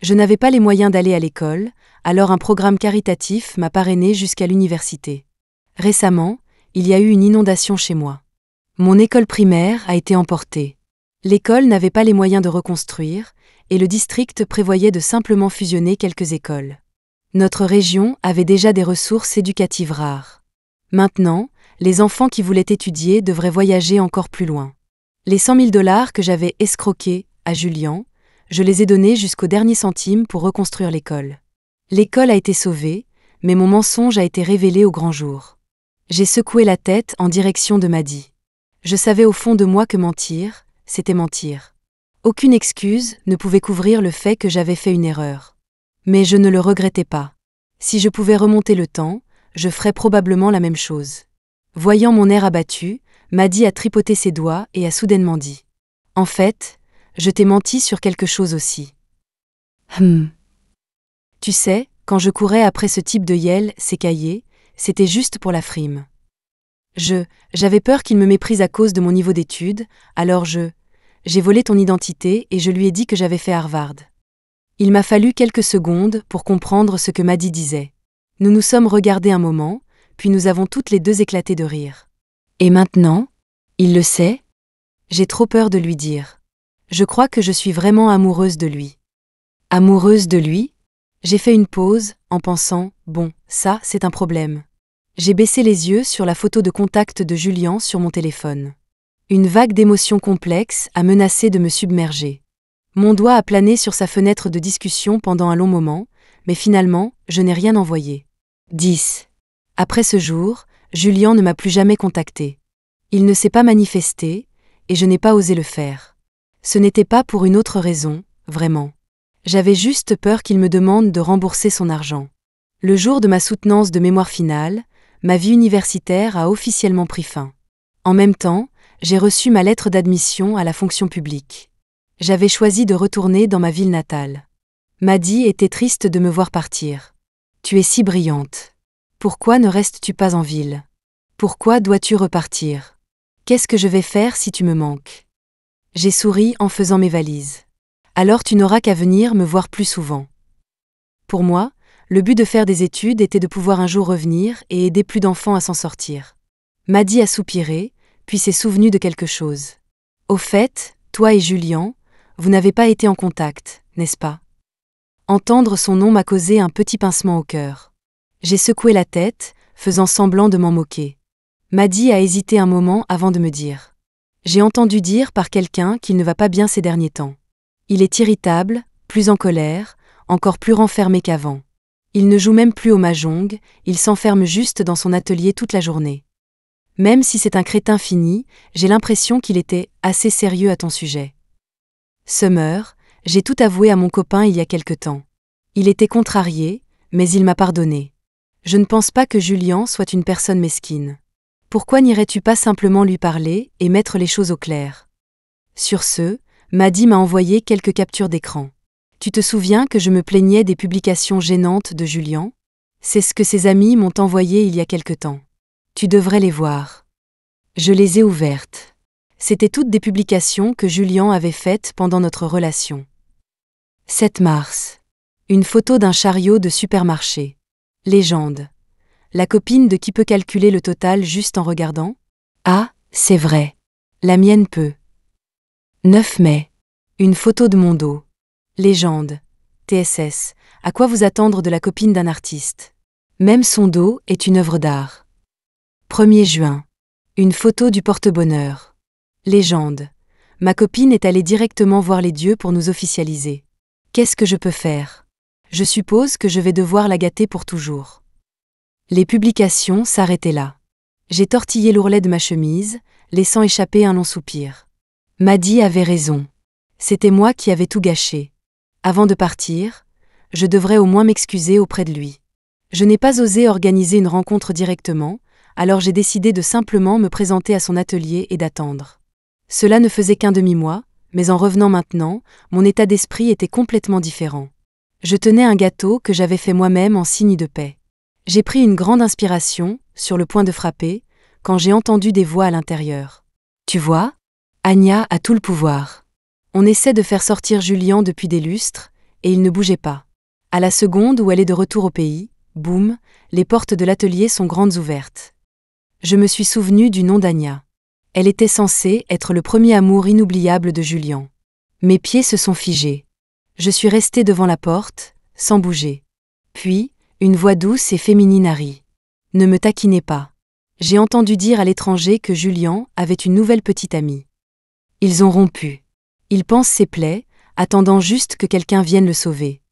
Je n'avais pas les moyens d'aller à l'école, alors un programme caritatif m'a parrainée jusqu'à l'université. Récemment, il y a eu une inondation chez moi. Mon école primaire a été emportée. L'école n'avait pas les moyens de reconstruire, et le district prévoyait de simplement fusionner quelques écoles. Notre région avait déjà des ressources éducatives rares. Maintenant, les enfants qui voulaient étudier devraient voyager encore plus loin. Les 100 000 $ que j'avais escroqués à Julian, je les ai donnés jusqu'au dernier centime pour reconstruire l'école. L'école a été sauvée, mais mon mensonge a été révélé au grand jour. J'ai secoué la tête en direction de Maddie. Je savais au fond de moi que mentir, c'était mentir. Aucune excuse ne pouvait couvrir le fait que j'avais fait une erreur. Mais je ne le regrettais pas. Si je pouvais remonter le temps, je ferais probablement la même chose. Voyant mon air abattu, Maddie a tripoté ses doigts et a soudainement dit. En fait, je t'ai menti sur quelque chose aussi. Tu sais, quand je courais après ce type de Yale, ses cahiers, c'était juste pour la frime. J'avais peur qu'il me méprise à cause de mon niveau d'études, alors j'ai volé ton identité et je lui ai dit que j'avais fait Harvard. Il m'a fallu quelques secondes pour comprendre ce que Maddie disait. Nous nous sommes regardés un moment, puis nous avons toutes les deux éclaté de rire. Et maintenant? Il le sait? J'ai trop peur de lui dire. Je crois que je suis vraiment amoureuse de lui. Amoureuse de lui? J'ai fait une pause, en pensant, bon, ça, c'est un problème. J'ai baissé les yeux sur la photo de contact de Julian sur mon téléphone. Une vague d'émotions complexes a menacé de me submerger. Mon doigt a plané sur sa fenêtre de discussion pendant un long moment, mais finalement, je n'ai rien envoyé. 10. Après ce jour, Julian ne m'a plus jamais contacté. Il ne s'est pas manifesté, et je n'ai pas osé le faire. Ce n'était pas pour une autre raison, vraiment. J'avais juste peur qu'il me demande de rembourser son argent. Le jour de ma soutenance de mémoire finale, ma vie universitaire a officiellement pris fin. En même temps, j'ai reçu ma lettre d'admission à la fonction publique. J'avais choisi de retourner dans ma ville natale. Maddy était triste de me voir partir. Tu es si brillante. Pourquoi ne restes-tu pas en ville? Pourquoi dois-tu repartir? Qu'est-ce que je vais faire si tu me manques? J'ai souri en faisant mes valises. Alors tu n'auras qu'à venir me voir plus souvent. Pour moi, le but de faire des études était de pouvoir un jour revenir et aider plus d'enfants à s'en sortir. Maddy a soupiré, puis s'est souvenue de quelque chose. Au fait, toi et Julian, vous n'avez pas été en contact, n'est-ce pas? Entendre son nom m'a causé un petit pincement au cœur. J'ai secoué la tête, faisant semblant de m'en moquer. Maddy a hésité un moment avant de me dire. J'ai entendu dire par quelqu'un qu'il ne va pas bien ces derniers temps. Il est irritable, plus en colère, encore plus renfermé qu'avant. Il ne joue même plus au mahjong, il s'enferme juste dans son atelier toute la journée. Même si c'est un crétin fini, j'ai l'impression qu'il était assez sérieux à ton sujet. Summer, j'ai tout avoué à mon copain il y a quelque temps. Il était contrarié, mais il m'a pardonné. Je ne pense pas que Julian soit une personne mesquine. Pourquoi n'irais-tu pas simplement lui parler et mettre les choses au clair? Sur ce, Maddy m'a envoyé quelques captures d'écran. Tu te souviens que je me plaignais des publications gênantes de Julian? C'est ce que ses amis m'ont envoyé il y a quelque temps. Tu devrais les voir. Je les ai ouvertes. C'étaient toutes des publications que Julian avait faites pendant notre relation. 7 mars. Une photo d'un chariot de supermarché. Légende. La copine de qui peut calculer le total juste en regardant? Ah, c'est vrai. La mienne peut. 9 mai. Une photo de mon dos. Légende. TSS. À quoi vous attendre de la copine d'un artiste? Même son dos est une œuvre d'art. 1er juin. Une photo du porte-bonheur. Légende. Ma copine est allée directement voir les dieux pour nous officialiser. Qu'est-ce que je peux faire? Je suppose que je vais devoir la gâter pour toujours. Les publications s'arrêtaient là. J'ai tortillé l'ourlet de ma chemise, laissant échapper un long soupir. Maddy avait raison. C'était moi qui avais tout gâché. Avant de partir, je devrais au moins m'excuser auprès de lui. Je n'ai pas osé organiser une rencontre directement, alors j'ai décidé de simplement me présenter à son atelier et d'attendre. Cela ne faisait qu'un demi-mois, mais en revenant maintenant, mon état d'esprit était complètement différent. Je tenais un gâteau que j'avais fait moi-même en signe de paix. J'ai pris une grande inspiration, sur le point de frapper, quand j'ai entendu des voix à l'intérieur. Tu vois? Anya a tout le pouvoir. On essaie de faire sortir Julian depuis des lustres, et il ne bougeait pas. À la seconde où elle est de retour au pays, boum, les portes de l'atelier sont grandes ouvertes. Je me suis souvenu du nom d'Anya. Elle était censée être le premier amour inoubliable de Julian. Mes pieds se sont figés. Je suis restée devant la porte, sans bouger. Puis, une voix douce et féminine a ri. Ne me taquinez pas. J'ai entendu dire à l'étranger que Julian avait une nouvelle petite amie. Ils ont rompu. Il pense ses plaies, attendant juste que quelqu'un vienne le sauver.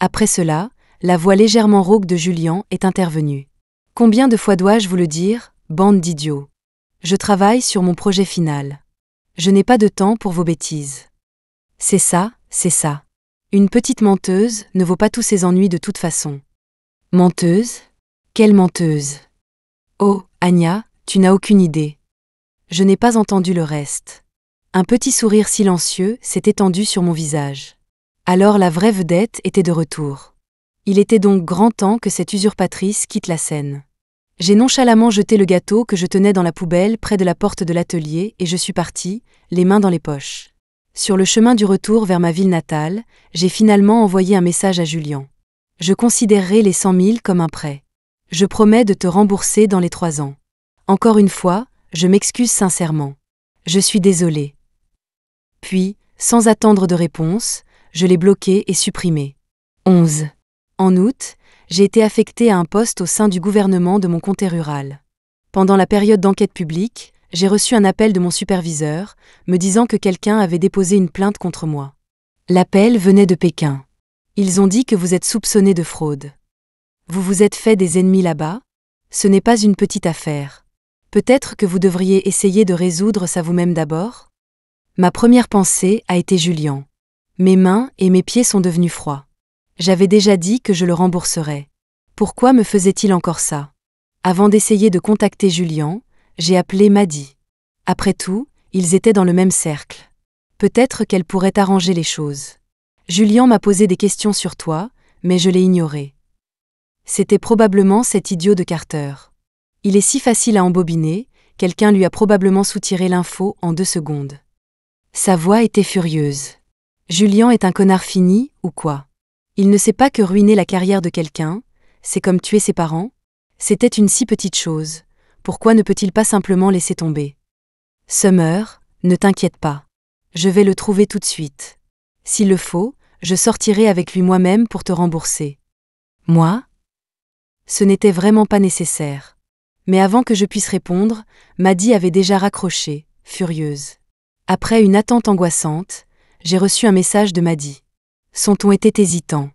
Après cela, la voix légèrement rauque de Julian est intervenue. Combien de fois dois-je vous le dire, bande d'idiots? Je travaille sur mon projet final. Je n'ai pas de temps pour vos bêtises. C'est ça, c'est ça. Une petite menteuse ne vaut pas tous ses ennuis de toute façon. Menteuse? Quelle menteuse? Oh, Anya, tu n'as aucune idée. Je n'ai pas entendu le reste. Un petit sourire silencieux s'est étendu sur mon visage. Alors la vraie vedette était de retour. Il était donc grand temps que cette usurpatrice quitte la scène. J'ai nonchalamment jeté le gâteau que je tenais dans la poubelle près de la porte de l'atelier et je suis partie, les mains dans les poches. Sur le chemin du retour vers ma ville natale, j'ai finalement envoyé un message à Julian. Je considérerai les 100 000 comme un prêt. Je promets de te rembourser dans les 3 ans. Encore une fois, je m'excuse sincèrement. Je suis désolée. Puis, sans attendre de réponse, je l'ai bloqué et supprimé. 11. En août, j'ai été affectée à un poste au sein du gouvernement de mon comté rural. Pendant la période d'enquête publique, j'ai reçu un appel de mon superviseur, me disant que quelqu'un avait déposé une plainte contre moi. L'appel venait de Pékin. Ils ont dit que vous êtes soupçonné de fraude. Vous vous êtes fait des ennemis là-bas? Ce n'est pas une petite affaire. Peut-être que vous devriez essayer de résoudre ça vous-même d'abord? Ma première pensée a été Julian. Mes mains et mes pieds sont devenus froids. J'avais déjà dit que je le rembourserais. Pourquoi me faisait-il encore ça? Avant d'essayer de contacter Julian, j'ai appelé Maddy. Après tout, ils étaient dans le même cercle. Peut-être qu'elle pourrait arranger les choses. Julien m'a posé des questions sur toi, mais je l'ai ignoré. C'était probablement cet idiot de Carter. Il est si facile à embobiner, quelqu'un lui a probablement soutiré l'info en 2 secondes. Sa voix était furieuse. Julien est un connard fini, ou quoi? Il ne sait pas que ruiner la carrière de quelqu'un, c'est comme tuer ses parents? C'était une si petite chose. Pourquoi ne peut-il pas simplement laisser tomber? Summer, ne t'inquiète pas. Je vais le trouver tout de suite. S'il le faut, je sortirai avec lui moi-même pour te rembourser. Moi? Ce n'était vraiment pas nécessaire. Mais avant que je puisse répondre, Maddie avait déjà raccroché, furieuse. Après une attente angoissante, j'ai reçu un message de Maddie. Son ton était hésitant.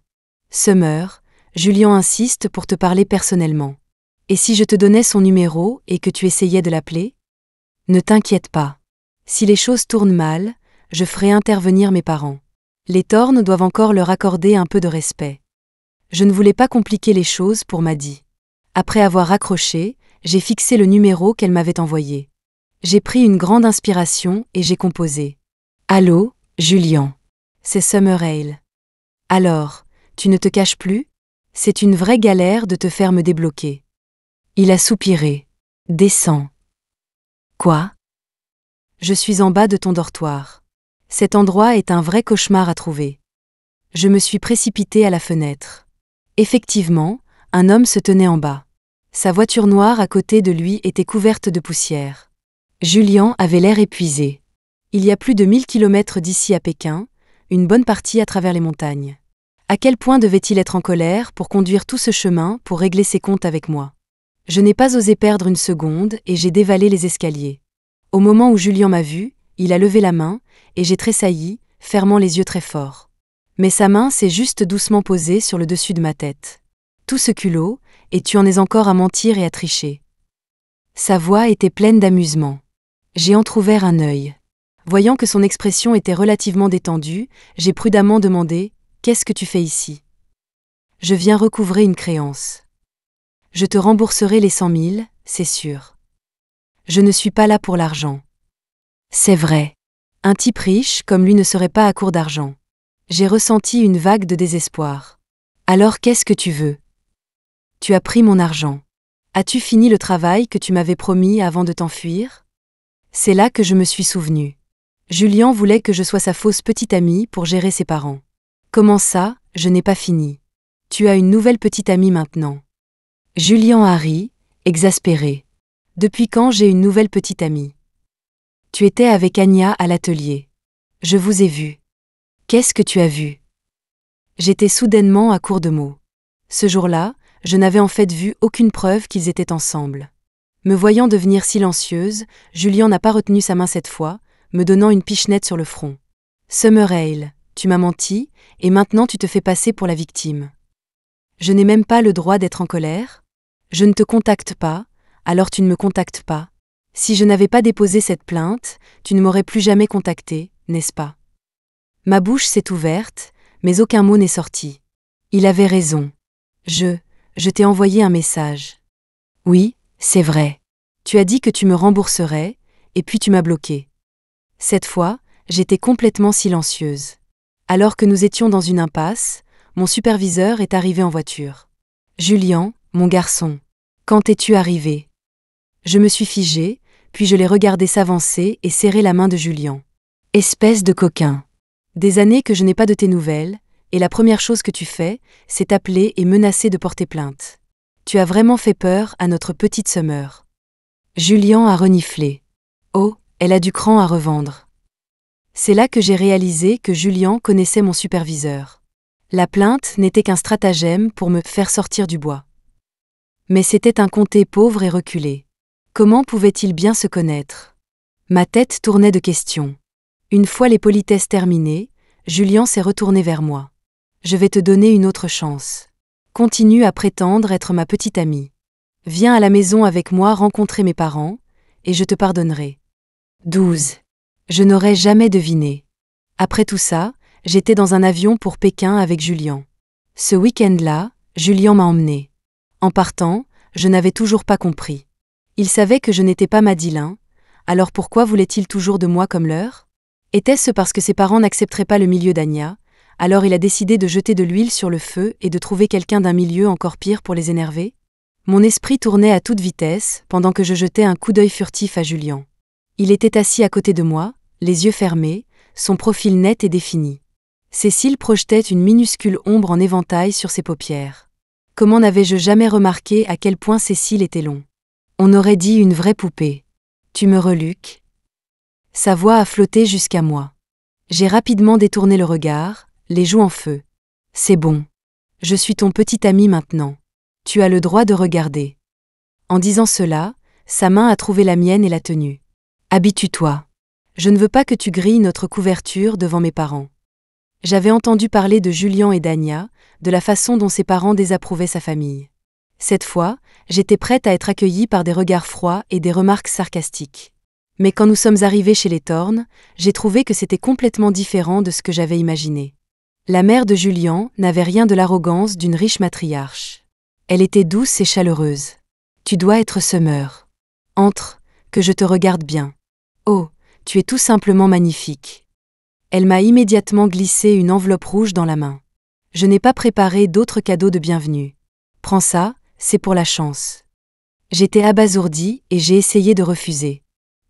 Summer, Julien insiste pour te parler personnellement. Et si je te donnais son numéro et que tu essayais de l'appeler? Ne t'inquiète pas. Si les choses tournent mal, je ferai intervenir mes parents. Les Thorne doivent encore leur accorder un peu de respect. Je ne voulais pas compliquer les choses pour Maddie. Après avoir raccroché, j'ai fixé le numéro qu'elle m'avait envoyé. J'ai pris une grande inspiration et j'ai composé. Allô, Julien. C'est Summerale. Alors, tu ne te caches plus? C'est une vraie galère de te faire me débloquer. Il a soupiré. Descends. Quoi? Je suis en bas de ton dortoir. Cet endroit est un vrai cauchemar à trouver. Je me suis précipitée à la fenêtre. Effectivement, un homme se tenait en bas. Sa voiture noire à côté de lui était couverte de poussière. Julien avait l'air épuisé. Il y a plus de 1000 kilomètres d'ici à Pékin, une bonne partie à travers les montagnes. À quel point devait-il être en colère pour conduire tout ce chemin pour régler ses comptes avec moi? Je n'ai pas osé perdre une seconde et j'ai dévalé les escaliers. Au moment où Julien m'a vu, il a levé la main et j'ai tressailli, fermant les yeux très fort. Mais sa main s'est juste doucement posée sur le dessus de ma tête. Tout ce culot, et tu en es encore à mentir et à tricher. Sa voix était pleine d'amusement. J'ai entrouvert un œil. Voyant que son expression était relativement détendue, j'ai prudemment demandé « Qu'est-ce que tu fais ici ?» Je viens recouvrer une créance. Je te rembourserai les 100 000, c'est sûr. Je ne suis pas là pour l'argent. C'est vrai. Un type riche comme lui ne serait pas à court d'argent. J'ai ressenti une vague de désespoir. Alors qu'est-ce que tu veux? Tu as pris mon argent. As-tu fini le travail que tu m'avais promis avant de t'enfuir? C'est là que je me suis souvenu. Julien voulait que je sois sa fausse petite amie pour gérer ses parents. Comment ça, je n'ai pas fini? Tu as une nouvelle petite amie maintenant. Julien a ri, exaspéré. Depuis quand j'ai une nouvelle petite amie? Tu étais avec Anya à l'atelier. Je vous ai vu. Qu'est-ce que tu as vu? J'étais soudainement à court de mots. Ce jour-là, je n'avais en fait vu aucune preuve qu'ils étaient ensemble. Me voyant devenir silencieuse, Julien n'a pas retenu sa main cette fois, me donnant une pichenette sur le front. Summerale, tu m'as menti, et maintenant tu te fais passer pour la victime. Je n'ai même pas le droit d'être en colère? Je ne te contacte pas, alors tu ne me contactes pas. Si je n'avais pas déposé cette plainte, tu ne m'aurais plus jamais contacté, n'est-ce pas? Ma bouche s'est ouverte, mais aucun mot n'est sorti. Il avait raison. Je t'ai envoyé un message. Oui, c'est vrai. Tu as dit que tu me rembourserais, et puis tu m'as bloqué. Cette fois, j'étais complètement silencieuse. Alors que nous étions dans une impasse, mon superviseur est arrivé en voiture. Julien, mon garçon, quand es-tu arrivé? Je me suis figée, puis je l'ai regardé s'avancer et serrer la main de Julien. Espèce de coquin. Des années que je n'ai pas de tes nouvelles, et la première chose que tu fais, c'est t'appeler et menacer de porter plainte. Tu as vraiment fait peur à notre petite Summer. Julien a reniflé. Oh, elle a du cran à revendre. C'est là que j'ai réalisé que Julien connaissait mon superviseur. La plainte n'était qu'un stratagème pour me faire sortir du bois. Mais c'était un comté pauvre et reculé. Comment pouvait-il bien se connaître? Ma tête tournait de questions. Une fois les politesses terminées, Julien s'est retourné vers moi. Je vais te donner une autre chance. Continue à prétendre être ma petite amie. Viens à la maison avec moi rencontrer mes parents, et je te pardonnerai. 12. Je n'aurais jamais deviné. Après tout ça, j'étais dans un avion pour Pékin avec Julien. Ce week-end-là, Julien m'a emmenée. En partant, je n'avais toujours pas compris. Il savait que je n'étais pas Madeleine, alors pourquoi voulait-il toujours de moi comme leur? Était-ce parce que ses parents n'accepteraient pas le milieu d'Anya, alors il a décidé de jeter de l'huile sur le feu et de trouver quelqu'un d'un milieu encore pire pour les énerver? Mon esprit tournait à toute vitesse pendant que je jetais un coup d'œil furtif à Julien. Il était assis à côté de moi, les yeux fermés, son profil net et défini. Cécile projetait une minuscule ombre en éventail sur ses paupières. Comment n'avais-je jamais remarqué à quel point Cécile était long? On aurait dit une vraie poupée. Tu me reluques? Sa voix a flotté jusqu'à moi. J'ai rapidement détourné le regard, les joues en feu. C'est bon. Je suis ton petit ami maintenant. Tu as le droit de regarder. En disant cela, sa main a trouvé la mienne et l'a tenue. Habitue-toi. Je ne veux pas que tu grilles notre couverture devant mes parents. J'avais entendu parler de Julien et d'Ania, de la façon dont ses parents désapprouvaient sa famille. Cette fois, j'étais prête à être accueillie par des regards froids et des remarques sarcastiques. Mais quand nous sommes arrivés chez les Thorne, j'ai trouvé que c'était complètement différent de ce que j'avais imaginé. La mère de Julien n'avait rien de l'arrogance d'une riche matriarche. Elle était douce et chaleureuse. Tu dois être semeur. Entre, que je te regarde bien. Oh, tu es tout simplement magnifique. Elle m'a immédiatement glissé une enveloppe rouge dans la main. Je n'ai pas préparé d'autres cadeaux de bienvenue. Prends ça, c'est pour la chance. J'étais abasourdie et j'ai essayé de refuser.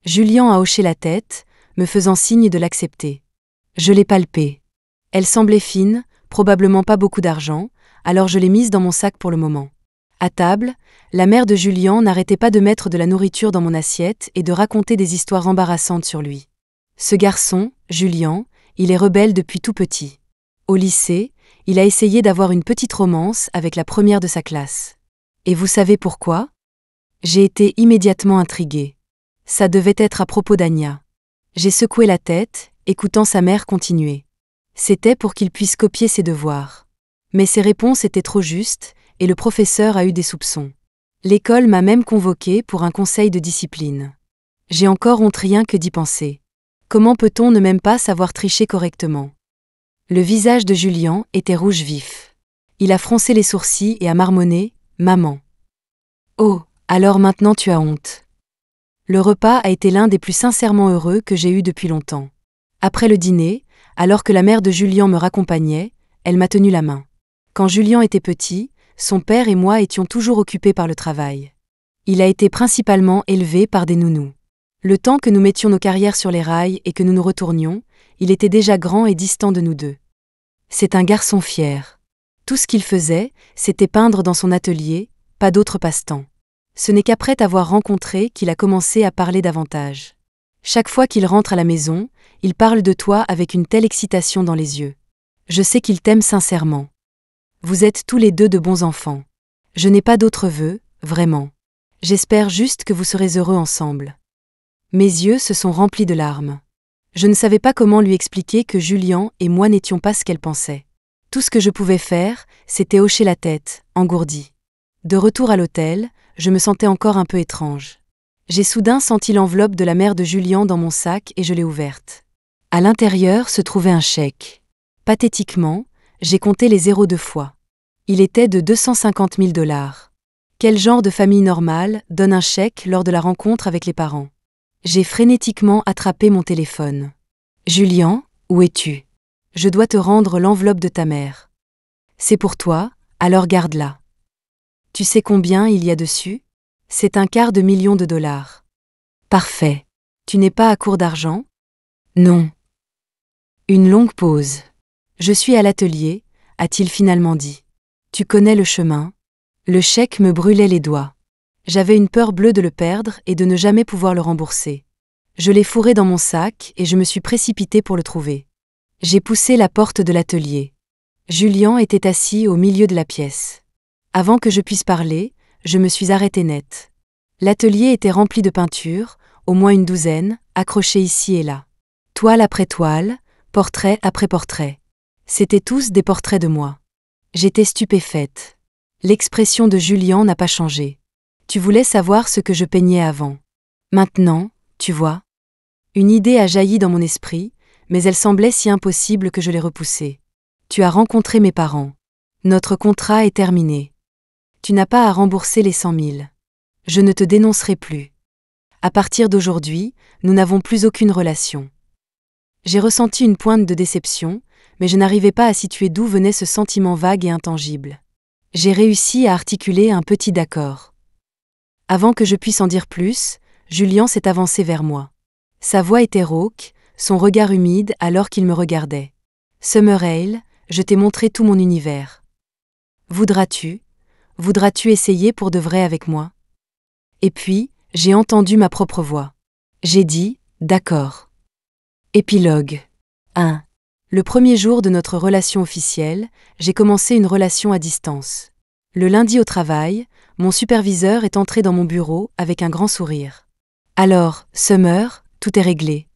Julien a hoché la tête, me faisant signe de l'accepter. Je l'ai palpée. Elle semblait fine, probablement pas beaucoup d'argent, alors je l'ai mise dans mon sac pour le moment. À table, la mère de Julien n'arrêtait pas de mettre de la nourriture dans mon assiette et de raconter des histoires embarrassantes sur lui. Ce garçon, Julien, il est rebelle depuis tout petit. Au lycée, il a essayé d'avoir une petite romance avec la première de sa classe. Et vous savez pourquoi? J'ai été immédiatement intriguée. Ça devait être à propos d'Ania. J'ai secoué la tête, écoutant sa mère continuer. C'était pour qu'il puisse copier ses devoirs. Mais ses réponses étaient trop justes, et le professeur a eu des soupçons. L'école m'a même convoquée pour un conseil de discipline. J'ai encore honte rien que d'y penser. Comment peut-on ne même pas savoir tricher correctement? Le visage de Julien était rouge vif. Il a froncé les sourcils et a marmonné « Maman ». Oh, alors maintenant tu as honte. Le repas a été l'un des plus sincèrement heureux que j'ai eu depuis longtemps. Après le dîner, alors que la mère de Julien me raccompagnait, elle m'a tenu la main. Quand Julien était petit, son père et moi étions toujours occupés par le travail. Il a été principalement élevé par des nounous. Le temps que nous mettions nos carrières sur les rails et que nous nous retournions, il était déjà grand et distant de nous deux. C'est un garçon fier. Tout ce qu'il faisait, c'était peindre dans son atelier, pas d'autre passe-temps. Ce n'est qu'après t'avoir rencontré qu'il a commencé à parler davantage. Chaque fois qu'il rentre à la maison, il parle de toi avec une telle excitation dans les yeux. Je sais qu'il t'aime sincèrement. Vous êtes tous les deux de bons enfants. Je n'ai pas d'autres vœux, vraiment. J'espère juste que vous serez heureux ensemble. Mes yeux se sont remplis de larmes. Je ne savais pas comment lui expliquer que Julien et moi n'étions pas ce qu'elle pensait. Tout ce que je pouvais faire, c'était hocher la tête, engourdie. De retour à l'hôtel, je me sentais encore un peu étrange. J'ai soudain senti l'enveloppe de la mère de Julien dans mon sac et je l'ai ouverte. À l'intérieur se trouvait un chèque. Pathétiquement, j'ai compté les zéros 2 fois. Il était de 250 000 $. Quel genre de famille normale donne un chèque lors de la rencontre avec les parents? J'ai frénétiquement attrapé mon téléphone. Julien, où es-tu? Je dois te rendre l'enveloppe de ta mère. C'est pour toi, alors garde-la. Tu sais combien il y a dessus? C'est $250 000. Parfait. Tu n'es pas à court d'argent? Non. Une longue pause. Je suis à l'atelier, a-t-il finalement dit. Tu connais le chemin? Le chèque me brûlait les doigts. J'avais une peur bleue de le perdre et de ne jamais pouvoir le rembourser. Je l'ai fourré dans mon sac et je me suis précipitée pour le trouver. J'ai poussé la porte de l'atelier. Julien était assis au milieu de la pièce. Avant que je puisse parler, je me suis arrêtée net. L'atelier était rempli de peintures, au moins une douzaine, accrochées ici et là. Toile après toile, portrait après portrait. C'étaient tous des portraits de moi. J'étais stupéfaite. L'expression de Julien n'a pas changé. Tu voulais savoir ce que je peignais avant. Maintenant, tu vois. Une idée a jailli dans mon esprit, mais elle semblait si impossible que je l'ai repoussée. Tu as rencontré mes parents. Notre contrat est terminé. Tu n'as pas à rembourser les 100 000. Je ne te dénoncerai plus. À partir d'aujourd'hui, nous n'avons plus aucune relation. J'ai ressenti une pointe de déception, mais je n'arrivais pas à situer d'où venait ce sentiment vague et intangible. J'ai réussi à articuler un petit d'accord. Avant que je puisse en dire plus, Julian s'est avancé vers moi. Sa voix était rauque, son regard humide alors qu'il me regardait. « Summerale, je t'ai montré tout mon univers. Voudras-tu essayer pour de vrai avec moi ?» Et puis, j'ai entendu ma propre voix. J'ai dit « D'accord. » Épilogue 1. Le premier jour de notre relation officielle, j'ai commencé une relation à distance. Le lundi au travail, mon superviseur est entré dans mon bureau avec un grand sourire. « Alors, Summer, tout est réglé. »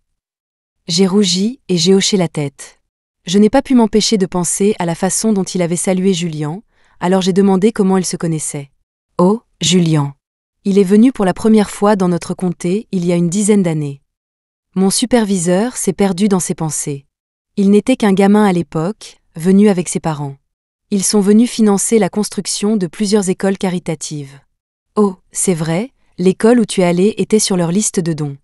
J'ai rougi et j'ai hoché la tête. Je n'ai pas pu m'empêcher de penser à la façon dont il avait salué Julian, alors j'ai demandé comment ils se connaissaient. « Oh, Julian. Il est venu pour la première fois dans notre comté il y a une dizaine d'années. » Mon superviseur s'est perdu dans ses pensées. Il n'était qu'un gamin à l'époque, venu avec ses parents. Ils sont venus financer la construction de plusieurs écoles caritatives. Oh, c'est vrai, l'école où tu es allé était sur leur liste de dons.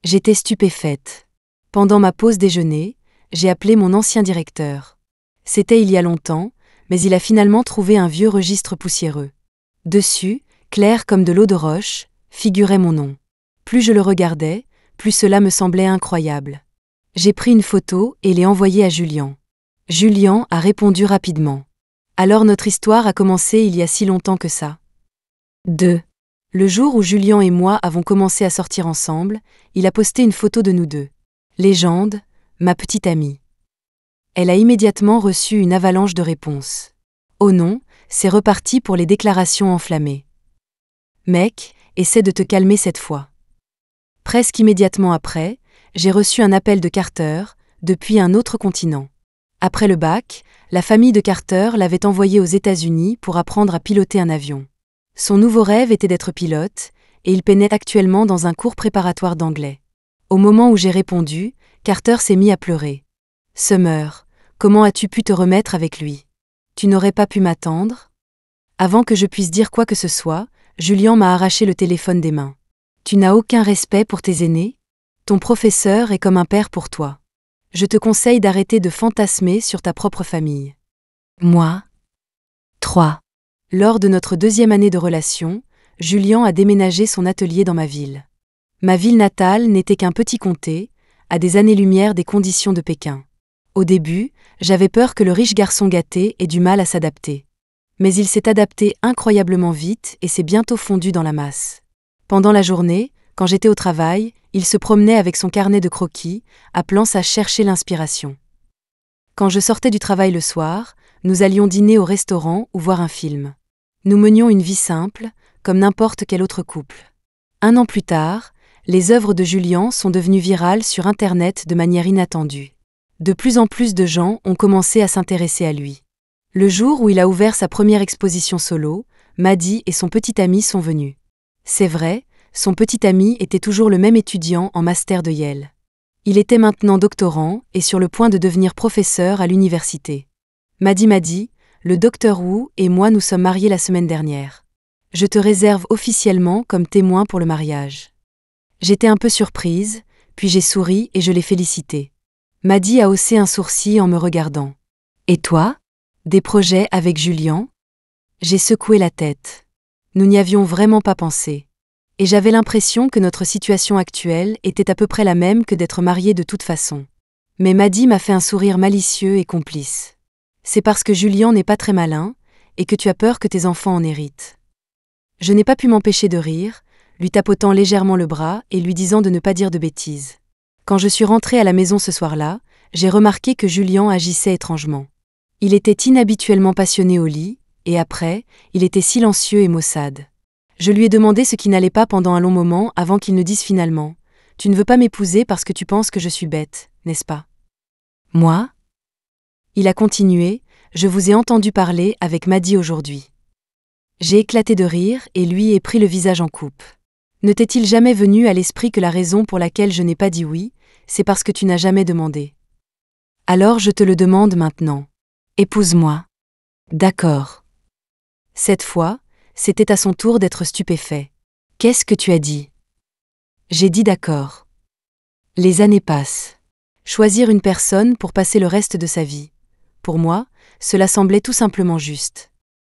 J'étais stupéfaite. Pendant ma pause déjeuner, j'ai appelé mon ancien directeur. C'était il y a longtemps, mais il a finalement trouvé un vieux registre poussiéreux. Dessus, clair comme de l'eau de roche, figurait mon nom. Plus je le regardais, plus cela me semblait incroyable. J'ai pris une photo et l'ai envoyée à Julian. Julian a répondu rapidement. Alors notre histoire a commencé il y a si longtemps que ça. 2. Le jour où Julian et moi avons commencé à sortir ensemble, il a posté une photo de nous deux. Légende, ma petite amie. Elle a immédiatement reçu une avalanche de réponses. Oh non, c'est reparti pour les déclarations enflammées. Mec, essaie de te calmer cette fois. Presque immédiatement après, j'ai reçu un appel de Carter, depuis un autre continent. Après le bac, la famille de Carter l'avait envoyé aux États-Unis pour apprendre à piloter un avion. Son nouveau rêve était d'être pilote, et il peinait actuellement dans un cours préparatoire d'anglais. Au moment où j'ai répondu, Carter s'est mis à pleurer. « Summer, comment as-tu pu te remettre avec lui ? Tu n'aurais pas pu m'attendre ?» Avant que je puisse dire quoi que ce soit, Julian m'a arraché le téléphone des mains. « Tu n'as aucun respect pour tes aînés ? Ton professeur est comme un père pour toi. Je te conseille d'arrêter de fantasmer sur ta propre famille. » Moi. 3. Lors de notre 2e année de relation, Julian a déménagé son atelier dans ma ville. Ma ville natale n'était qu'un petit comté, à des années-lumière des conditions de Pékin. Au début, j'avais peur que le riche garçon gâté ait du mal à s'adapter. Mais il s'est adapté incroyablement vite et s'est bientôt fondu dans la masse. Pendant la journée, quand j'étais au travail, il se promenait avec son carnet de croquis, appelant ça chercher l'inspiration. Quand je sortais du travail le soir, nous allions dîner au restaurant ou voir un film. Nous menions une vie simple, comme n'importe quel autre couple. 1 an plus tard, les œuvres de Julian sont devenues virales sur Internet de manière inattendue. De plus en plus de gens ont commencé à s'intéresser à lui. Le jour où il a ouvert sa première exposition solo, Maddie et son petit ami sont venus. C'est vrai, son petit ami était toujours le même étudiant en master de Yale. Il était maintenant doctorant et sur le point de devenir professeur à l'université. Maddie m'a dit, le docteur Wu et moi nous sommes mariés la semaine dernière. Je te réserve officiellement comme témoin pour le mariage. J'étais un peu surprise, puis j'ai souri et je l'ai félicité. Maddie a haussé un sourcil en me regardant. Et toi ? Des projets avec Julian ? J'ai secoué la tête. Nous n'y avions vraiment pas pensé. Et j'avais l'impression que notre situation actuelle était à peu près la même que d'être mariés de toute façon. Mais Maddie m'a fait un sourire malicieux et complice. C'est parce que Julian n'est pas très malin, et que tu as peur que tes enfants en héritent. Je n'ai pas pu m'empêcher de rire, lui tapotant légèrement le bras et lui disant de ne pas dire de bêtises. Quand je suis rentrée à la maison ce soir-là, j'ai remarqué que Julian agissait étrangement. Il était inhabituellement passionné au lit, et après, il était silencieux et maussade. Je lui ai demandé ce qui n'allait pas pendant un long moment avant qu'il ne dise finalement « Tu ne veux pas m'épouser parce que tu penses que je suis bête, n'est-ce pas ?» Moi ? Il a continué « Je vous ai entendu parler avec Maddie aujourd'hui. » J'ai éclaté de rire et lui ai pris le visage en coupe. Ne t'est-il jamais venu à l'esprit que la raison pour laquelle je n'ai pas dit oui, c'est parce que tu n'as jamais demandé ? Alors je te le demande maintenant. Épouse-moi. D'accord. Cette fois, c'était à son tour d'être stupéfait. Qu'est-ce que tu as dit ? J'ai dit d'accord. Les années passent. Choisir une personne pour passer le reste de sa vie. Pour moi, cela semblait tout simplement juste.